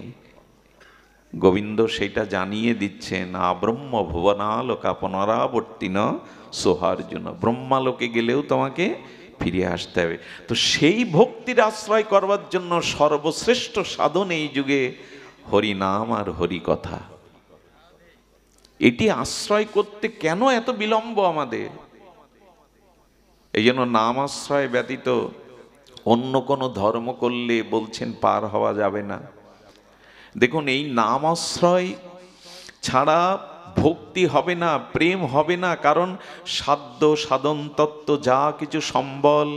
[SPEAKER 1] গোবিন্দ সেটা জানিয়ে দিচ্ছেন। ব্রহ্ম ভুবনালোকা পুনরাবর্তিন সোহার্জুন, ব্রহ্মালোকে গেলেও তোমাকে ফিরে আসতে হবে। তো সেই ভক্তির আশ্রয় করবার জন্য সর্বশ্রেষ্ঠ সাধন এই যুগে হরিনাম আর হরি কথা। এটি আশ্রয় করতে কেন এত বিলম্ব আমাদের? এই জন্য নাম আশ্রয় ব্যতীত অন্য কোনো ধর্ম করলে বলছেন পার হওয়া যাবে না। দেখুন, এই নাম আশ্রয় ছাড়া ভক্তি হবে না, প্রেম হবে না। কারণ সাধ্য সাধন তত্ত্ব যা কিছু সম্বল,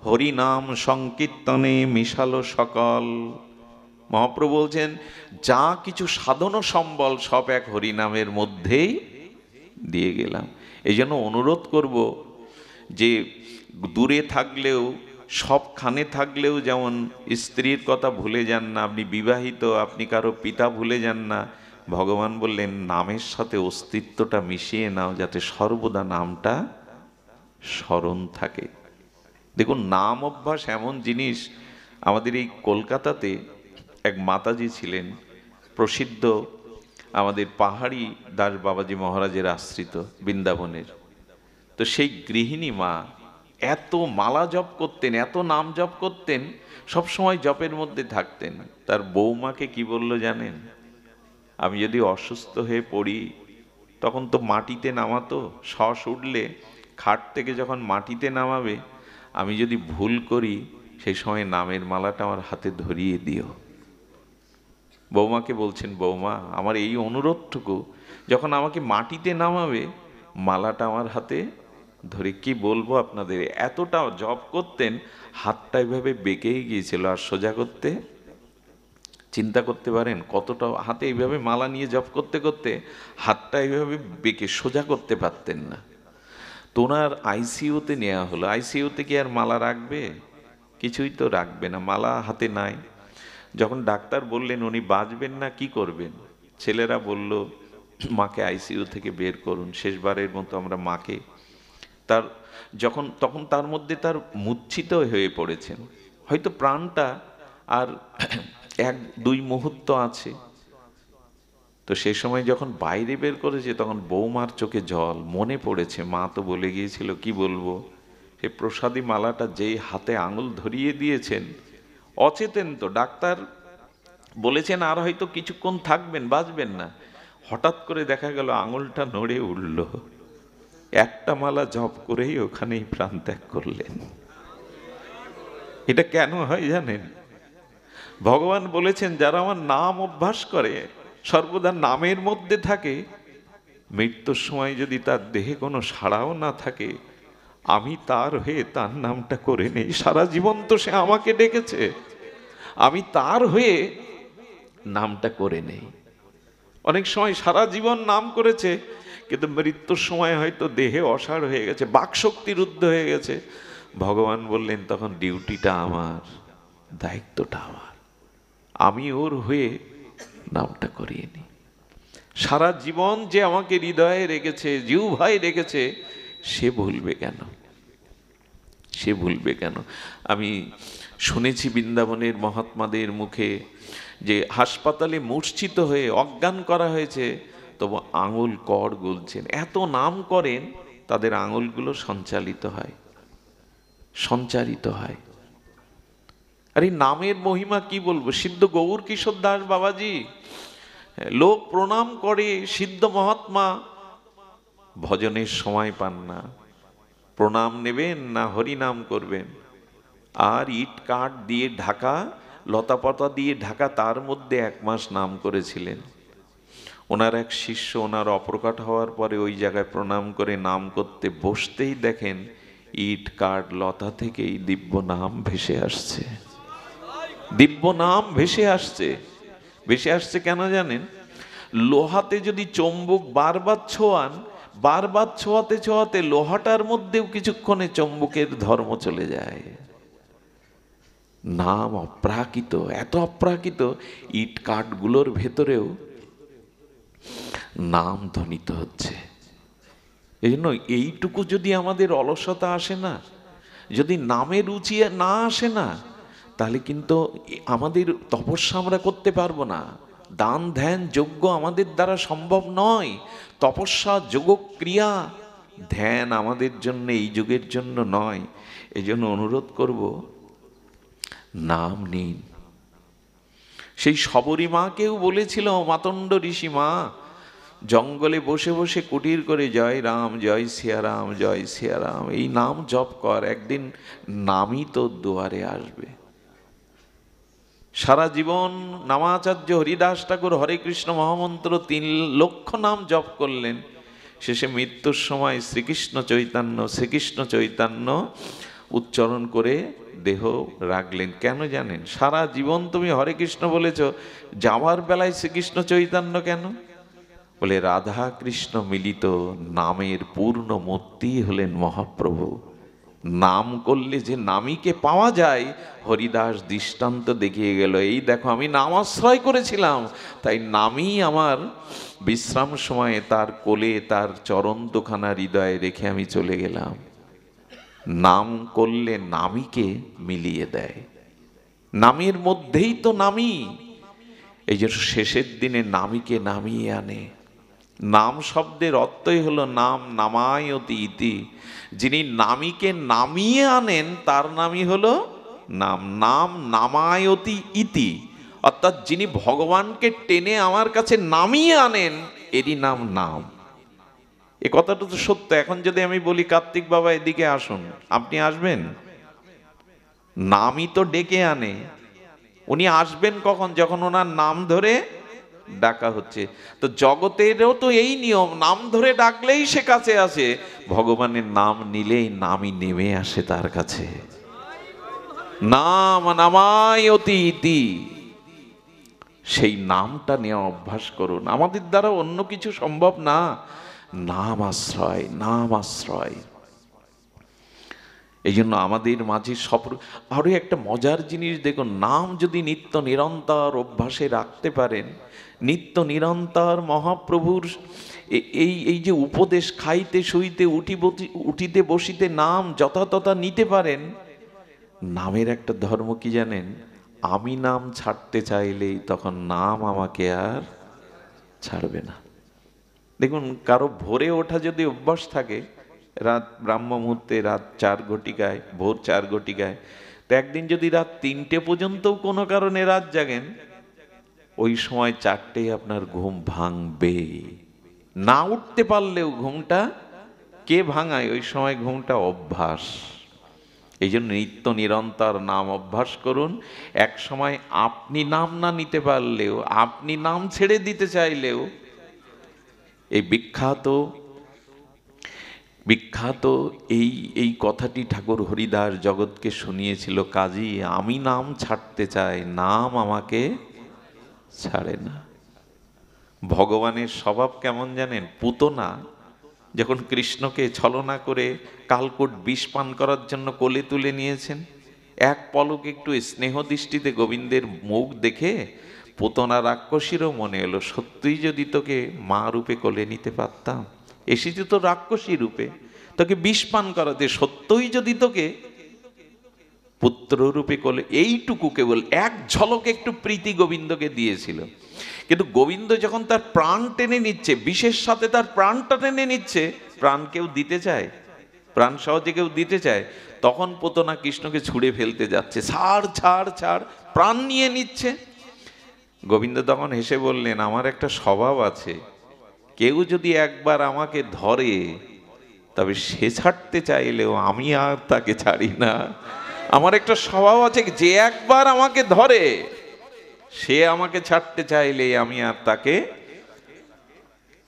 [SPEAKER 1] হরিনাম সংকীর্তনে মিশালো সকল। মহাপ্রভু বলছেন, যা কিছু সাধন সম্বল সব এক হরিনামের মধ্যেই দিয়ে গেলাম। এই জন্য অনুরোধ করব যে দূরে থাকলেও, সবখানে থাকলেও, যেমন স্ত্রীর কথা ভুলে যান না, আপনি বিবাহিত, আপনি কারো পিতা ভুলে যান না। ভগবান বললেন, নামের সাথে অস্তিত্বটা মিশিয়ে নাও, যাতে সর্বদা নামটা স্মরণ থাকে। দেখুন, নাম অভ্যাস এমন জিনিস। আমাদের এই কলকাতাতে এক মাতাজি ছিলেন, প্রসিদ্ধ, আমাদের পাহাড়ি দাস বাবাজি মহারাজের আশ্রিত, বৃন্দাবনের। তো সেই গৃহিণী মা এত মালা জপ করতেন, এত নাম জপ করতেন, সব সময় জপের মধ্যে থাকতেন। তার বৌমাকে কি বলল জানেন? আমি যদি অসুস্থ হয়ে পড়ি, তখন তো মাটিতে নামাতো, শ্বাস উঠলে খাট থেকে যখন মাটিতে নামাবে, আমি যদি ভুল করি, সেই সময় নামের মালাটা আমার হাতে ধরিয়ে দিও। বৌমাকে বলছেন, বৌমা, আমার এই অনুরোধটুকু, যখন আমাকে মাটিতে নামাবে, মালাটা আমার হাতে ধরে। কি বলবো আপনাদের, এতটা জপ করতেন, হাতটা এভাবে বেঁকেই গিয়েছিল, আর সোজা করতে, চিন্তা করতে পারেন কতটা, হাতে এইভাবে মালা নিয়ে জপ করতে করতে হাতটা এইভাবে বেঁকে সোজা করতে পারতেন না। তো ওনার আইসিইউতে নেওয়া হলো। আইসিইউতে কি আর মালা রাখবে? কিছুই তো রাখবে না, মালা হাতে নাই। যখন ডাক্তার বললেন উনি বাঁচবেন না, কি করবেন? ছেলেরা বলল, মাকে আইসিইউ থেকে বের করুন, শেষবারের মতো আমরা মাকে। তার তখন তার মধ্যে তার মূর্ছিত হয়ে পড়েছেন, হয়তো প্রাণটা আর 1-2 মুহূর্ত আছে। তো সেই সময় যখন বাইরে বের করেছে, তখন বৌমার চোখে জল। মনে পড়েছে, মা তো বলে গিয়েছিল, কি বলবো, সে প্রসাদী মালাটা যেই হাতে আঙুল ধরিয়ে দিয়েছেন, অচেতন তো, ডাক্তার বলেছেন আর হয়তো কিছুক্ষণ থাকবেন, বাঁচবেন না। হঠাৎ করে দেখা গেল আঙুলটা নড়ে উঠল। একটা মালা জপ করেই ওখানেই প্রাণ ত্যাগ করলেন। এটা কেন হয় জানেন? ভগবান বলেছেন যারা আমার নাম অভ্যাস করে, সর্বদা নামের মধ্যে থাকে, মৃত্যুর সময় যদি তার দেহে কোনো সাড়াও না থাকে, আমি তার হয়ে তার নামটা করে নেই। সারা জীবন তো সে আমাকে ডেকেছে, আমি তার হয়ে নামটা করে নেই। অনেক সময় সারা জীবন নাম করেছে, কিন্তু মৃত্যুর সময় হয়তো দেহে অসাড় হয়ে গেছে, বাকশক্তি রুদ্ধ হয়ে গেছে। ভগবান বললেন তখন ডিউটিটা আমার, দায়িত্বটা আমার, আমি ওর হয়ে নামটা করিয়ে নি। সারা জীবন যে আমাকে হৃদয়ে রেখেছে, জিহ্বায় রেখেছে, সে ভুলবে কেন? সে ভুলবে কেন? আমি শুনেছি বৃন্দাবনের মহাত্মাদের মুখে যে হাসপাতালে মূর্ছিত হয়ে অজ্ঞান করা হয়েছে, তবু আঙুল কর গুলছেন, এত নাম করেন তাদের আঙুলগুলো সঞ্চালিত হয়, সঞ্চারিত হয়। আর এই নামের মহিমা কি বলবো। সিদ্ধ গৌর কিশোর দাস বাবাজি, লোক প্রণাম করে, সিদ্ধ মহাত্মা ভজনের সময় পান না, প্রণাম নেবেন না হরিনাম করবেন। আর ইট কাঠ দিয়ে ঢাকা, লতাপাতা দিয়ে ঢাকা, তার মধ্যে 1 মাস নাম করেছিলেন। ওনার এক শিষ্য ওনার অপ্রকট হওয়ার পরে ওই জায়গায় প্রণাম করে নাম করতে বসতেই দেখেন ইট কাঠ লতা থেকেই দিব্য নাম ভেসে আসছে, দিব্য নাম ভেসে আসছে। ভেসে আসছে কেন জানেন? লোহাতে যদি চম্বুক বারবার ছোঁয়ান, বারবার ছোঁয়াতে ছোঁয়াতে লোহাটার মধ্যেও কিছুক্ষণে চম্বুকের ধর্ম চলে যায়। নাম অপ্রাকৃত, এত অপ্রাকৃত, ইট কাঠগুলোর ভেতরেও নাম ধ্বনিত হচ্ছে। এই জন্য এইটুকু যদি আমাদের অলসতা আসে না, যদি নামে রুচি না আসে না, তাহলে কিন্তু আমাদের তপস্যা আমরা করতে পারবো না। দান ধ্যান যজ্ঞ আমাদের দ্বারা সম্ভব নয়। তপস্যা যোগ ক্রিয়া ধ্যান আমাদের জন্য, এই যুগের জন্য নয়। এই জন্য অনুরোধ করব, নাম নিন। সেই শবরী মাকেও বলেছিল মাতণ্ড ঋষি মা, জঙ্গলে বসে বসে কুটির করে জয় রাম জয় সিয়ারাম জয় সিয়ারাম এই নাম জপ কর, একদিন নামই তোর দুয়ারে আসবে। সারা জীবন নামাচার্য হরিদাস ঠাকুর হরে কৃষ্ণ মহামন্ত্র 3 লক্ষ নাম জপ করলেন। শেষে মৃত্যুর সময় শ্রীকৃষ্ণ চৈতন্য শ্রীকৃষ্ণ চৈতন্য উচ্চারণ করে দেহ রাখলেন। কেন জানেন? সারা জীবন তুমি হরে কৃষ্ণ বলেছ, যাওয়ার বেলায় শ্রীকৃষ্ণ চৈতন্য কেন? বলে রাধা কৃষ্ণ মিলিত নামের পূর্ণ মূর্তি হলেন মহাপ্রভু। নাম করলে যে নামীকে পাওয়া যায়, হরিদাস দৃষ্টান্ত দেখিয়ে গেল। এই দেখো, আমি নাম আশ্রয় করেছিলাম, তাই নামই আমার বিশ্রাম সময়ে তার কোলে তার চরণ দুখানা হৃদয়ে রেখে আমি চলে গেলাম। নাম করলে নামীকে মিলিয়ে দেয়, নামের মধ্যেই তো নামী। এই জন্য শেষের দিনে নামীকে নামিয়ে আনে। নাম শব্দের অর্থই হলো নাম নামায়তি ইতি। যিনি নামীকে নামিয়ে আনেন তার নামই হলো নাম। নাম নামায়তি ইতি, অর্থাৎ যিনি ভগবানকে টেনে আমার কাছে নামিয়ে আনেন, এরই নাম নাম। এ কথাটা তো সত্য। এখন যদি আমি বলি কার্তিক বাবা এদিকে আসুন, আপনি আসবেন? নামই তো ডেকে আনে। উনি আসবেন কখন? যখন ওনার নাম ধরে ডাকা হচ্ছে। তো জগতেরও তো এই নিয়ম, নাম ধরে ডাকলেই সে কাছে আসে, ভগবানের নাম নিলেই নামই নেমে আসে তার কাছে। নাম নামায়তি ইতি, সেই নামটা নেওয়া অভ্যাস করুন। আমাদের দ্বারা অন্য কিছু সম্ভব না, নাম আশ্রয়, নাম আশ্রয়। এই জন্য আমাদের মাঝে আরো একটা মজার জিনিস দেখুন, নাম যদি নিত্য নিরন্তর অভ্যাসে রাখতে পারেন, নিত্য নিরন্তর মহাপ্রভুর এই এই যে উপদেশ খাইতে শুইতে উঠিতে বসিতে নাম যথাতথা নিতে পারেন, নামের একটা ধর্ম কি জানেন? আমি নাম ছাড়তে চাইলেই তখন নাম আমাকে আর ছাড়বে না। দেখুন, কারো ভোরে ওঠা যদি অভ্যাস থাকে, রাত ব্রাহ্ম মুহূর্তে, রাত 4 ঘটিকায়, ভোর 4 ঘটিকায়, তো একদিন যদি রাত 3টে পর্যন্তও কোনো কারণে রাত জাগেন, ওই সময় 4টেই আপনার ঘুম ভাঙবে। না উঠতে পারলেও ঘুমটা কে ভাঙায়? ওই সময় ঘুমটা অভ্যাস। এই জন্য নিত্য নিরন্তর নাম অভ্যাস করুন। এক সময় আপনি নাম না নিতে পারলেও, আপনি নাম ছেড়ে দিতে চাইলেও, এই বিখ্যাত বিখ্যাত এই এই কথাটি ঠাকুর হরিদাস জগৎকে শুনিয়েছিল, কাজী আমি নাম ছাড়তে চাই, নাম আমাকে ছাড়ে না। ভগবানের স্বভাব কেমন জানেন? পুতনা যখন কৃষ্ণকে ছলনা করে কালকূট বিষ পান করার জন্য কোলে তুলে নিয়েছেন, এক পলক একটু স্নেহ দৃষ্টিতে গোবিন্দের মুখ দেখে পুতনা রাক্ষসীরও মনে এলো, সত্যিই যদি তোকে মা রূপে কোলে নিতে পারতাম, এসেছি তো রাক্ষসী রূপে, তোকে বিষ পান করাতে, সত্যই যদি তোকে পুত্র রূপে কোলে, এইটুকু কেবল এক ঝলক একটু প্রীতি গোবিন্দকে দিয়েছিল। কিন্তু গোবিন্দ যখন তার প্রাণ টেনে নিচ্ছে, বিশেষ সাথে তার প্রাণটা টেনে নিচ্ছে, প্রাণ কেউ দিতে চায়? প্রাণ সহজে কেউ দিতে চায়? তখন পুতনা কৃষ্ণকে ছুঁড়ে ফেলতে যাচ্ছে, ছাড় ছাড় ছাড়, প্রাণ নিয়ে নিচ্ছে। গোবিন্দ তখন হেসে বললেন, আমার একটা স্বভাব আছে, কেউ যদি একবার আমাকে ধরে তবে সে ছাড়তে চাইলেও আমি আর তাকে ছাড়ি না। আমার একটা স্বভাব আছে, যে একবার আমাকে ধরে সে আমাকে ছাড়তে চাইলে আমি আর তাকে।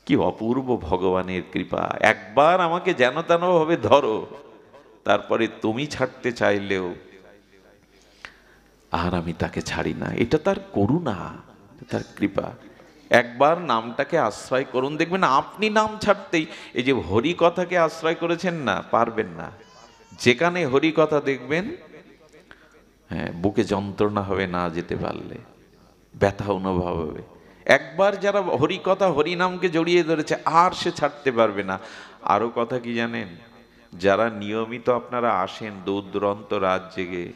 [SPEAKER 1] কি অপূর্ব ভগবানের কৃপা! একবার আমাকে যেন তেন ভাবে ধরো, তারপরে তুমি ছাড়তে চাইলেও আর আমি তাকে ছাড়ি না। এটা তার করুণা, তার কৃপা। একবার নামটাকে আশ্রয় করুন, দেখবেন আপনি নাম ছাড়তেই, এই যে হরি কথাকে আশ্রয় করেছেন না, পারবেন না। যেখানে হরি কথা দেখবেন, হ্যাঁ, বুকে যন্ত্রণা হবে না যেতে পারলে, ব্যথা অনুভব হবে। একবার যারা হরি কথা হরি নামকে জড়িয়ে ধরেছে আর সে ছাড়তে পারবে না। আরো কথা কি জানেন? যারা নিয়মিত আপনারা আসেন দূর দূরান্ত রাত জেগে,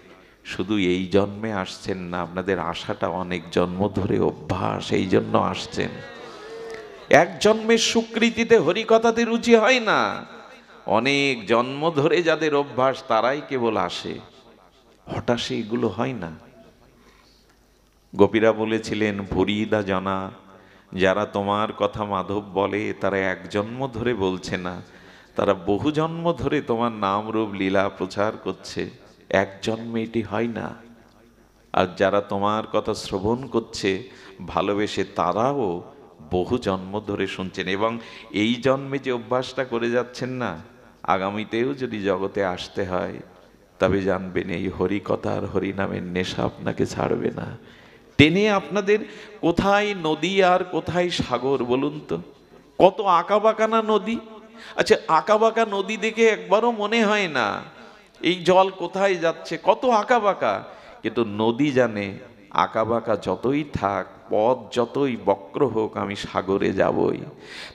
[SPEAKER 1] শুধু এই জন্মে আসছেন না, আপনাদের আশাটা অনেক জন্ম ধরে অভ্যাস, এই জন্য আসছেন। এক জন্মের স্বীকৃতিতে হরিকথাতে রুচি হয় না, অনেক জন্ম ধরে যাদের অভ্যাস তারাই কেবল আসে, হঠাৎ এগুলো হয় না। গোপীরা বলেছিলেন, ভুরিদা জনা, যারা তোমার কথা মাধব বলে তারা এক জন্ম ধরে বলছে না, তারা বহু জন্ম ধরে তোমার নাম রূপ লীলা প্রচার করছে, এক জন্মে এটি হয় না। আর যারা তোমার কথা শ্রবণ করছে ভালোবেসে, তারাও বহু জন্ম ধরে শুনছেন, এবং এই জন্মে যে অভ্যাসটা করে যাচ্ছেন না, আগামীতেও যদি জগতে আসতে হয় তবে জানবেন এই হরি কথা আর হরি নামের নেশা আপনাকে ছাড়বে না। টেনে আপনাদের কোথায় নদী আর কোথায় সাগর বলুন তো? কত আঁকাবাঁকা না নদী! আচ্ছা, আঁকাবাঁকা নদী দেখে একবারও মনে হয় না এই জল কোথায় যাচ্ছে, কত আঁকাবাঁকা। কিন্তু নদী জানে, আঁকাবাঁকা যতই থাক, পথ যতই বক্র হোক, আমি সাগরে যাবই।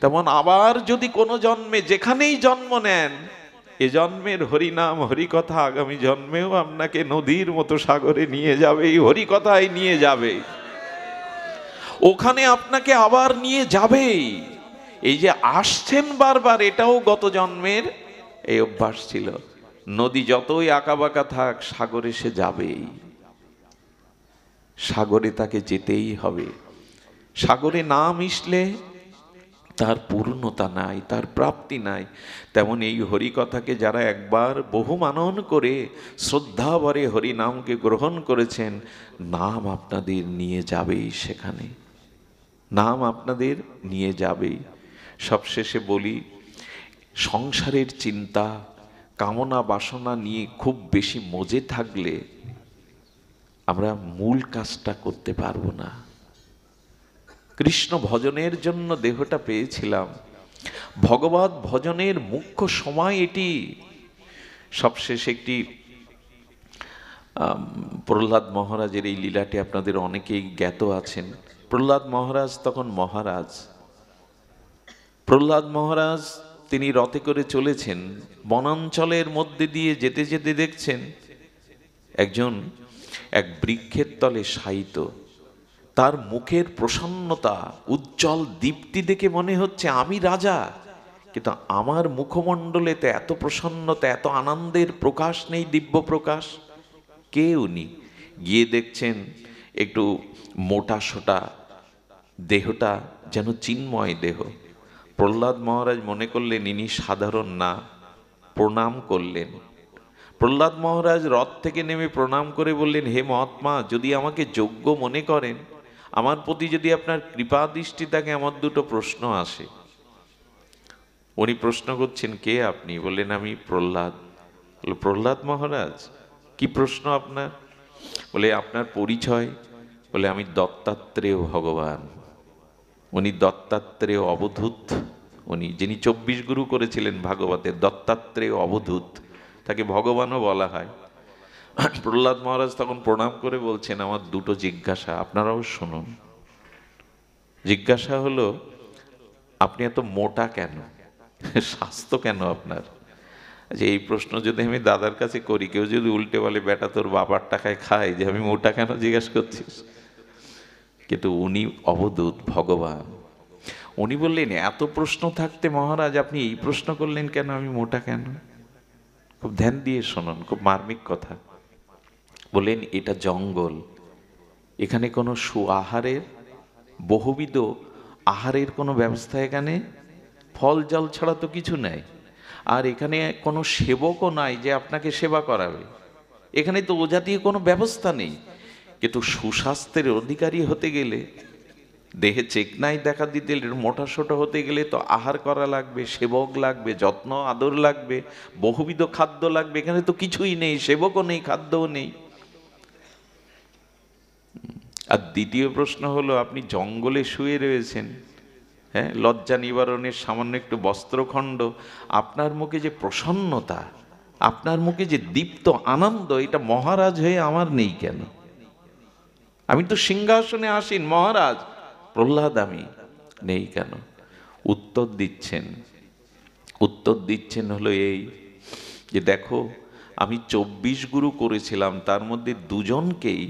[SPEAKER 1] তেমন আবার যদি কোনো জন্মে যেখানেই জন্ম নেন, এ জন্মের হরিনাম হরিকথা আগামী জন্মেও আপনাকে নদীর মতো সাগরে নিয়ে যাবে, এই হরিকথায় নিয়ে যাবে, ওখানে আপনাকে আবার নিয়ে যাবেই। এই যে আসছেন বারবার, এটাও গত জন্মের এই অভ্যাস ছিল। নদী যতই আঁকাবাঁকা থাক, সাগরে সে যাবেই, সাগরে তাকে যেতেই হবে। সাগরে না মিশলে তার পূর্ণতা নাই, তার প্রাপ্তি নাই। তেমন এই হরিকথাকে যারা একবার বহু মানন করে শ্রদ্ধা ভরে হরিনামকে গ্রহণ করেছেন, নাম আপনাদের নিয়ে যাবেই সেখানে, নাম আপনাদের নিয়ে যাবেই। সবশেষে বলি, সংসারের চিন্তা কামনা বাসনা নিয়ে খুব বেশি মজে থাকলে আমরা মূল কাজটা করতে পারবো না। কৃষ্ণ ভজনের জন্য দেহটা পেয়েছিলাম, ভগবত ভজনের মুখ্য সময় এটি। সবশেষে একটি প্রহ্লাদ মহারাজের এই লীলাটি আপনাদের অনেকেই জ্ঞাত আছেন। প্রহ্লাদ মহারাজ তখন মহারাজ। প্রহ্লাদ মহারাজ তিনি রথে করে চলেছেন, বনাঞ্চলের মধ্যে দিয়ে যেতে যেতে দেখছেন একজন এক বৃক্ষের তলে শায়িত। তার মুখের প্রসন্নতা, উজ্জ্বল দীপ্তি দেখে মনে হচ্ছে আমি রাজা, কিন্তু আমার মুখমণ্ডলেতে এত প্রসন্নতা, এত আনন্দের প্রকাশ নেই, দিব্য প্রকাশ। কে উনি? গিয়ে দেখছেন একটু মোটা সোটা, দেহটা যেন চিন্ময় দেহ, প্রহ্লাদ মহারাজ মনে করলেন ইনি সাধারণ না, প্রণাম করলেন। প্রহ্লাদ মহারাজ রথ থেকে নেমে প্রণাম করে বললেন, হে মহাত্মা, যদি আমাকে যোগ্য মনে করেন, আমার প্রতি যদি আপনার কৃপা দৃষ্টি থাকে, আমার দুটো প্রশ্ন আসে। উনি প্রশ্ন করছেন, কে আপনি? বললেন, আমি প্রহ্লাদ। বলল, প্রহ্লাদ মহারাজ, কি প্রশ্ন আপনার? বলে, আপনার পরিচয়? বলে, আমি দত্তাত্রেয় ভগবান। উনি দত্তাত্রেয় অবধূত, উনি যিনি 24 গুরু করেছিলেন ভাগবতের, দত্তাত্রেয় অবধূত, তাকে ভগবানও বলা হয়। প্রহ্লাদ মহারাজ তখন প্রণাম করে বলছেন, আমার দুটো জিজ্ঞাসা, আপনারাও শুনুন। জিজ্ঞাসা হলো, আপনি এত মোটা কেন? স্বাস্থ্য কেন আপনার? আচ্ছা, এই প্রশ্ন যদি আমি দাদার কাছে করি, কেউ যদি উল্টে বলে, বেটা তোর বাবার টাকায় খায়, যে আমি মোটা কেন জিজ্ঞেস করছিস? কিন্তু উনি অবধূত, ভগবান। উনি বললেন, এত প্রশ্ন থাকতে মহারাজ আপনি এই প্রশ্ন করলেন কেন, আমি মোটা কেন? খুব ধ্যান দিয়ে শুনুন, খুব মার্মিক কথা। বললেন, এটা জঙ্গল, এখানে কোনো সুআহারের, বহুবিধ আহারের কোনো ব্যবস্থা এখানে, ফল জল ছাড়া তো কিছু নাই। আর এখানে কোনো সেবকও নাই যে আপনাকে সেবা করাবে। এখানে তো ও জাতীয় কোনো ব্যবস্থা নেই। কিন্তু সুস্বাস্থ্যের অধিকারী হতে গেলে, দেহে চেকনাই দেখা দিতে, মোটা সোটা হতে গেলে তো আহার করা লাগবে, সেবক লাগবে, যত্ন আদর লাগবে, বহুবিধ খাদ্য লাগবে। এখানে তো কিছুই নেই, সেবকও নেই, খাদ্যও নেই। আর দ্বিতীয় প্রশ্ন হলো, আপনি জঙ্গলে শুয়ে রয়েছেন, হ্যাঁ, লজ্জা নিবারণের সামান্য একটু বস্ত্রখণ্ড, আপনার মুখে যে প্রসন্নতা, আপনার মুখে যে দীপ্ত আনন্দ, এটা মহারাজ হয়ে আমার নেই কেন? আমি তো সিংহাসনে আসীন মহারাজ, প্রহ্লাদ আমি নেই কেন? উত্তর দিচ্ছেন হলো এই যে, দেখো, আমি 24 গুরু করেছিলাম, তার মধ্যে দুজনকেই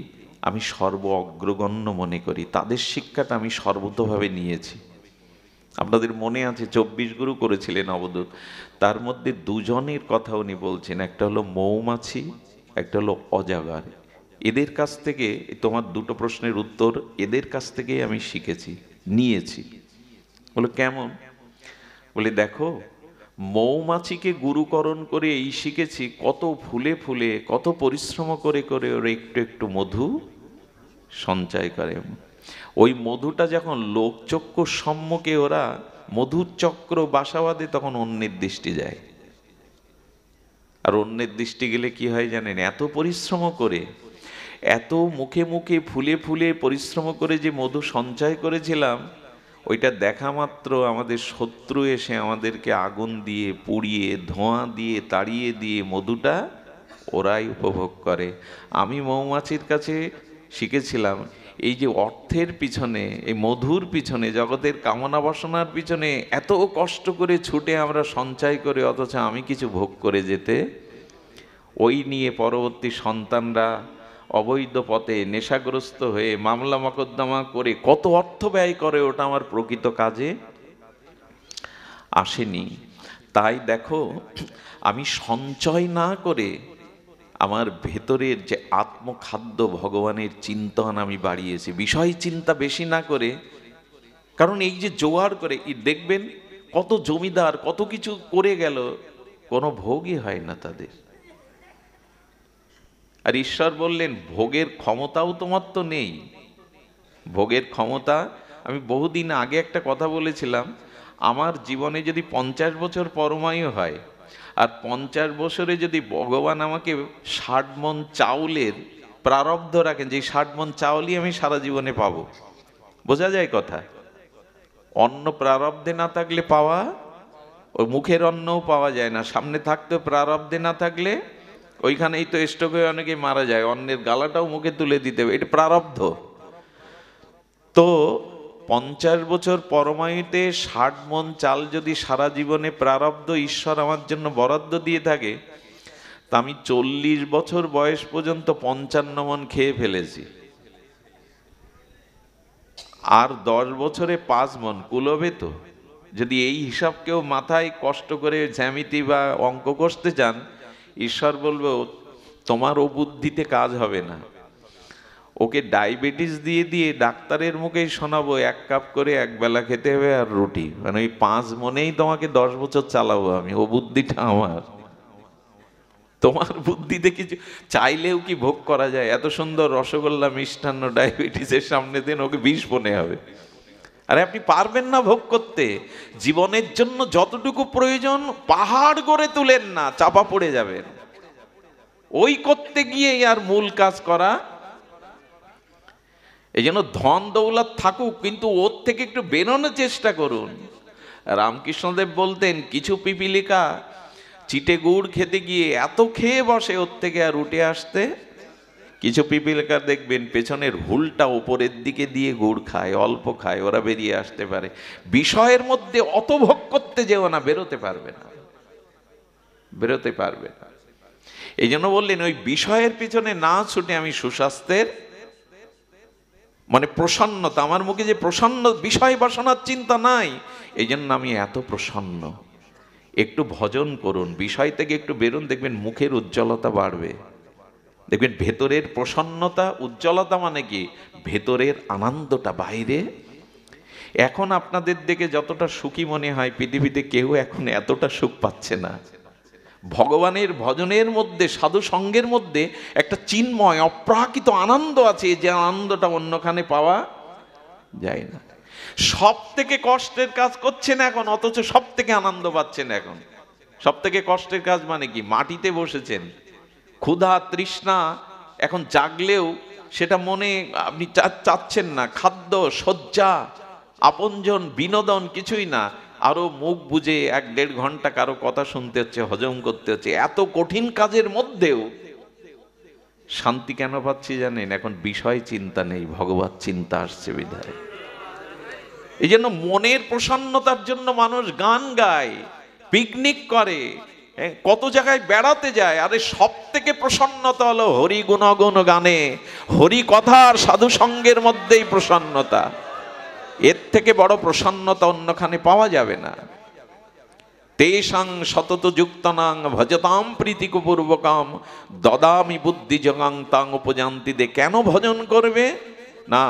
[SPEAKER 1] আমি সর্ব অগ্রগণ্য মনে করি, তাদের শিক্ষাটা আমি সর্বতভাবে নিয়েছি। আপনাদের মনে আছে 24 গুরু করেছিলেন অবধূত, তার মধ্যে দুজনের কথা উনি বলছেন, একটা হলো মৌমাছি, একটা হলো অজাগর। এদের কাছ থেকে, তোমার দুটো প্রশ্নের উত্তর এদের কাছ থেকেই আমি শিখেছি, নিয়েছি। বলে, কেমন? বলে, দেখো, মৌমাছিকে গুরুকরণ করে এই শিখেছি, কত ফুলে ফুলে, কত পরিশ্রম করে করে ওরা একটু একটু মধু সঞ্চয় করে। ওই মধুটা যখন লোকচক্ষুর সম্মুখে ওরা মধুর চক্র বাসা বাঁধে, তখন অন্যের দৃষ্টি যায়। আর অন্যের দৃষ্টি গেলে কি হয় জানেন? এত পরিশ্রম করে, এত মুখে মুখে ফুলে ফুলে পরিশ্রম করে যে মধু সঞ্চয় করেছিলাম, ওইটা দেখা মাত্র আমাদের শত্রু এসে আমাদেরকে আগুন দিয়ে পুড়িয়ে, ধোঁয়া দিয়ে, তাড়িয়ে দিয়ে মধুটা ওরাই উপভোগ করে। আমি মৌমাছির কাছে শিখেছিলাম, এই যে অর্থের পিছনে, এই মধুর পিছনে, জগতের কামনা বাসনার পিছনে এত কষ্ট করে ছুটে আমরা সঞ্চয় করে, অথচ আমি কিছু ভোগ করে যেতে, ওই নিয়ে পরবর্তী সন্তানরা অবৈধ পথে নেশাগ্রস্ত হয়ে মামলা মকদ্দমা করে কত অর্থ ব্যয় করে, ওটা আমার প্রকৃত কাজে আসেনি। তাই দেখো, আমি সঞ্চয় না করে আমার ভেতরের যে আত্মখাদ্য, ভগবানের চিন্তন আমি বাড়িয়েছি, বিষয় চিন্তা বেশি না করে। কারণ এই যে জোয়ার করে, দেখবেন কত জমিদার কত কিছু করে গেল, কোনো ভোগই হয় না তাদের। আর ঈশ্বর বললেন, ভোগের ক্ষমতাও তোমার তো নেই। ভোগের ক্ষমতা, আমি বহুদিন আগে একটা কথা বলেছিলাম, আমার জীবনে যদি 50 বছর পরমায়ু হয়, আর 50 বছরে যদি ভগবান আমাকে 60 মণ চাউলের প্রারব্ধ রাখেন, যে 60 মণ চাউলই আমি সারা জীবনে পাবো, বোঝা যায় কথা? অন্ন প্রারব্ধে না থাকলে পাওয়া, ওই মুখের অন্নও পাওয়া যায় না। সামনে থাকতে প্রারব্ধে না থাকলে, ওইখানেই তো স্ট্রোক হয়ে অনেকেই মারা যায়, অন্যের গালাটাও মুখে তুলে দিতে হবে, এটা প্রারব্ধ। তো 50 বছর পরমায়ুতে 60 মণ চাল যদি সারা জীবনে প্রারব্ধ ঈশ্বর আমার জন্য বরাদ্দ দিয়ে থাকে, তা আমি 40 বছর বয়স পর্যন্ত 55 মণ খেয়ে ফেলেছি। আর 10 বছরে 5 মণ কুলবে তো? যদি এই হিসাব কেউ মাথায় কষ্ট করে জ্যামিতি বা অঙ্ক কষতে চান, ঈশ্বর বলবে, তোমার ও বুদ্ধিতে কাজ হবে না। ওকে ডায়াবেটিস দিয়ে দিয়ে ডাক্তারের মুখেই শোনাবো 1 কাপ করে একবেলা খেতে হবে আর রুটি, মানে ওই 5 মনেই তোমাকে 10 বছর চালাবো আমি, ও বুদ্ধিটা আমার। তোমার বুদ্ধিতে কিছু চাইলেও কি ভোগ করা যায়? এত সুন্দর রসগোল্লা মিষ্টান্ন ডায়াবেটিসের সামনে দিন, ওকে 20 মনে হবে। আরে আপনি পারবেন না ভোগ করতে। জীবনের জন্য যতটুকু প্রয়োজন পাহাড় গড়ে তুলেন না, চাপা পড়ে যাবেন। ওই করতে গিয়ে আর মূল কাজ করা। এই জন্য ধন দৌলত থাকুক, কিন্তু ওর থেকে একটু বেরোনোর চেষ্টা করুন। রামকৃষ্ণদেব বলতেন, কিছু পিপিলিকা চিটে গুড় খেতে গিয়ে এত খেয়ে বসে ওর থেকে আর উঠে আসতে। কিছু পিপিলিকা দেখবেন পেছনের হুলটা উপরের দিকে দিয়ে গুড় খায়, অল্প খায়, ওরা বেরিয়ে আসতে পারে। বিষয়ের মধ্যে অত ভোগ করতে যেও না, বেরোতে পারবে না, বেরোতে পারবে না। এই জন্য বললেন, ওই বিষয়ের পিছনে না ছুটে আমি সুস্বাস্থ্যের মানে প্রসন্নতা, আমার মুখে যে প্রসন্ন, বিষয় বাসনার চিন্তা নাই, এই জন্য আমি এত প্রসন্ন। একটু ভজন করুন, বিষয় থেকে একটু বেরোন, দেখবেন মুখের উজ্জ্বলতা বাড়বে। দেখবেন ভেতরের প্রসন্নতা, উজ্জ্বলতা মানে কি? ভেতরের আনন্দটা বাইরে। এখন আপনাদের দেখে যতটা সুখী মনে হয়, পৃথিবীতে কেউ এখন এতটা সুখ পাচ্ছে না। ভগবানের ভজনের মধ্যে, সাধু সঙ্গের মধ্যে একটা চিন্ময় অপ্রাকৃত আনন্দ আছে, যে আনন্দটা অন্যখানে পাওয়া যায় না। সব থেকে কষ্টের কাজ করছেন এখন, অথচ সব থেকে আনন্দ পাচ্ছেন এখন। সব থেকে কষ্টের কাজ মানে কি? মাটিতে বসেছেন, ক্ষুধা তৃষ্ণা এখন জাগলেও সেটা মনে আপনি চাচ্ছেন না। খাদ্য, শয্যা, আপনজন, বিনোদন কিছুই না, আরো মুখ বুজে 1-1.5 ঘন্টা কারো কথা শুনতে হচ্ছে, হজম করতে হচ্ছে। এত কঠিন কাজের মধ্যেও শান্তি কেন পাচ্ছি জানেন? এখন বিষয় চিন্তা নেই, ভগবত চিন্তা আসছে বিধায়। এই জন্য মনের প্রসন্নতার জন্য মানুষ গান গায়, পিকনিক করে, কত জায়গায় বেড়াতে যায়। আরে সব থেকে প্রসন্নতা হলো হরি গুণগুণ গানে, হরি কথার সাধু সঙ্গের মধ্যেই প্রসন্নতা। এর থেকে বড় প্রসন্নতা অন্যখানে পাওয়া যাবে না। তেষাং সতত যুক্তানাং ভজতাম প্রীতিকপূর্বকাম দদামি বুদ্ধি জগাং তাং উপজান্তি দে। কেন ভজন করবে না?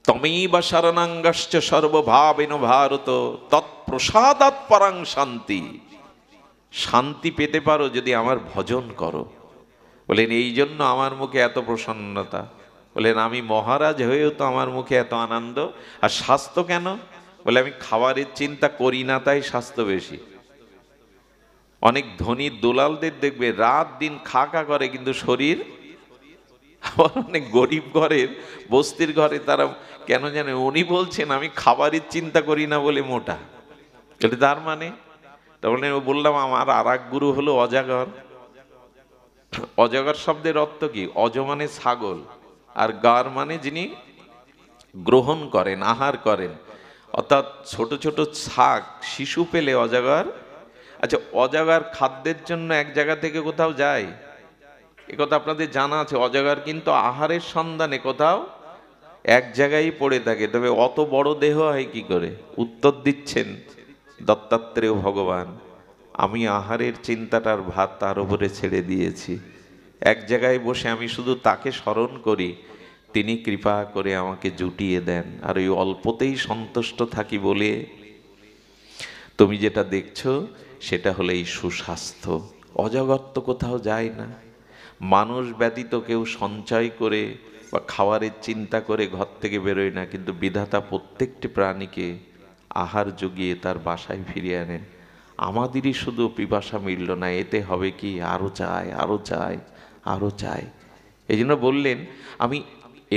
[SPEAKER 1] তমেব শরণাঙ্গশ্চ সর্বভাবেন ভারত তৎপ্রসাদাৎ পরাং শান্তি। শান্তি পেতে পারো যদি আমার ভজন করো। বলেন এই জন্য আমার মুখে এত প্রসন্নতা। বলেন আমি মহারাজ হয়েও তো আমার মুখে এত আনন্দ। আর স্বাস্থ্য কেন? বলে আমি খাবারের চিন্তা করি না, তাই স্বাস্থ্য বেশি। অনেক ধনী দুলালদের দেখবে রাত দিন খা করে, কিন্তু শরীর। আবার অনেক গরিব ঘরের, বস্তির ঘরে তারা কেন জানে, উনি বলছেন আমি খাবারের চিন্তা করি না বলে মোটা। তার মানে তাহলে বললাম আমার আর এক গুরু হলো অজাগর। অজাগর শব্দের অর্থ কি? অজ মানে ছাগল, আর গার মানে যিনি গ্রহণ করেন, আহার করেন, অর্থাৎ ছোট ছোট শাক শিশু পেলে অজাগর। আচ্ছা, অজাগর খাদ্যের জন্য এক জায়গা থেকে কোথাও যায়? একথা আপনাদের জানা আছে। অজাগর কিন্তু আহারের সন্ধানে কোথাও এক জায়গায় পড়ে থাকে। তবে অত বড় দেহ হয় কি করে? উত্তর দিচ্ছেন দত্তাত্রেয় ভগবান, আমি আহারের চিন্তাটার ভার তার উপরে ছেড়ে দিয়েছি। এক জায়গায় বসে আমি শুধু তাকে স্মরণ করি, তিনি কৃপা করে আমাকে জুটিয়ে দেন, আর ওই অল্পতেই সন্তুষ্ট থাকি বলে তুমি যেটা দেখছো সেটা হলো এই সুস্বাস্থ্য। অজগর তো কোথাও যায় না। মানুষ ব্যতীত কেউ সঞ্চয় করে বা খাবারের চিন্তা করে ঘর থেকে বেরোয় না, কিন্তু বিধাতা প্রত্যেকটি প্রাণীকে আহার জুগিয়ে তার বাসায় ফিরিয়ে আনেন। আমাদেরই শুধু পিপাসা মিলল না, এতে হবে কি? আরো চাই, আরো চাই, আরো চাই। এই জন্য বললেন, আমি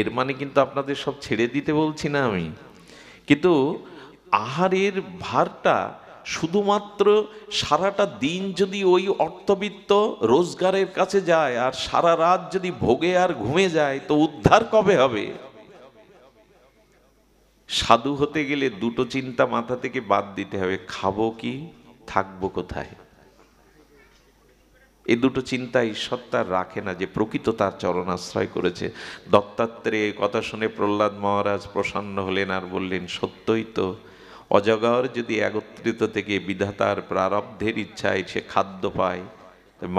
[SPEAKER 1] এর মানে কিন্তু আপনাদের সব ছেড়ে দিতে বলছি না আমি, কিন্তু আহারের ভারটা শুধুমাত্র সারাটা দিন যদি ওই অর্থবিত্ত রোজগারের কাছে যায় আর সারা রাত যদি ভোগে আর ঘুমে যায়, তো উদ্ধার কবে হবে? সাধু হতে গেলে দুটো চিন্তা মাথা থেকে বাদ দিতে হবে, খাবো কি, থাকবো কোথায়। এই দুটো চিন্তা ঈশ্বর তার রাখে না, যে প্রকৃত তার চরণাশ্রয় করেছে। দত্তাত্রেয় কথা শুনে প্রহ্লাদ মহারাজ প্রসন্ন হলেন আর বললেন, সত্যই তো, অজগর যদি একত্রিত থেকে বিধাতার প্রারব্ধের ইচ্ছায় সে খাদ্য পায়,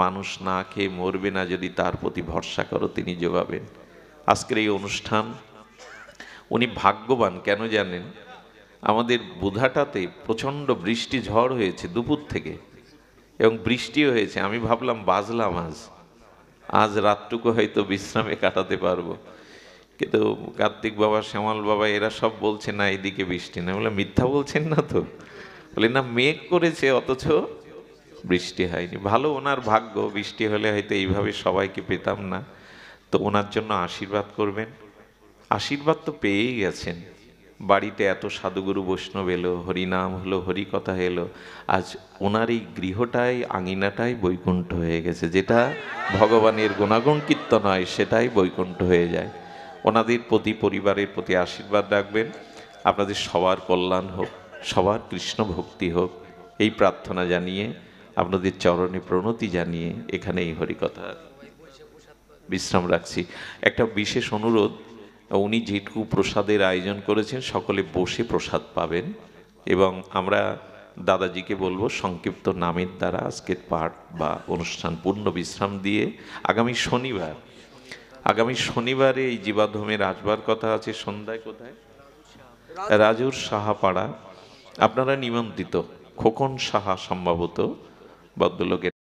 [SPEAKER 1] মানুষ না খেয়ে মরবে না যদি তার প্রতি ভরসা করো, তিনি যোগাবেন। আজকের এই অনুষ্ঠান। উনি ভাগ্যবান কেন জানেন? আমাদের বুধাটাতে প্রচণ্ড বৃষ্টি ঝড় হয়েছে দুপুর থেকে, এবং বৃষ্টিও হয়েছে। আমি ভাবলাম বাজলাম আজ রাতটুকু হয়তো বিশ্রামে কাটাতে পারবো, কিন্তু কার্তিক বাবা, শ্যামল বাবা এরা সব বলছে না এদিকে বৃষ্টি না। বলে মিথ্যা বলছেন না তো? বলে না, মেঘ করেছে অথচ বৃষ্টি হয়নি। ভালো, ওনার ভাগ্য। বৃষ্টি হলে হয়তো এইভাবে সবাইকে পেতাম না। তো ওনার জন্য আশীর্বাদ করবেন। আশীর্বাদ তো পেয়েই গেছেন। বাড়িতে এত সাধুগুরু বৈষ্ণব এলো, হরিনাম হলো, হরি কথা এলো। আজ ওনার এই গৃহটাই, আঙিনাটাই বৈকুণ্ঠ হয়ে গেছে। যেটা ভগবানের গুণাগুণ কীর্তন হয় সেটাই বৈকুণ্ঠ হয়ে যায়। ওনাদের প্রতি, পরিবারের প্রতি আশীর্বাদ রাখবেন। আপনাদের সবার কল্যাণ হোক, সবার কৃষ্ণ ভক্তি হোক, এই প্রার্থনা জানিয়ে, আপনাদের চরণে প্রণতি জানিয়ে এখানে এই হরিকথা বিশ্রাম রাখছি। একটা বিশেষ অনুরোধ, উনি যেটুকু প্রসাদের আয়োজন করেছেন সকলে বসে প্রসাদ পাবেন, এবং আমরা দাদাজিকে বলবো সংক্ষিপ্ত নামের দ্বারা আজকের পাঠ বা অনুষ্ঠান পূর্ণ বিশ্রাম দিয়ে আগামী শনিবারে এই জীবাধমের আসবার কথা আছে সন্ধ্যায়। কোথায়? রাজুর সাহাপাড়া। আপনারা নিমন্ত্রিত। খোকন সাহা সম্ভবত ভদ্রলোকের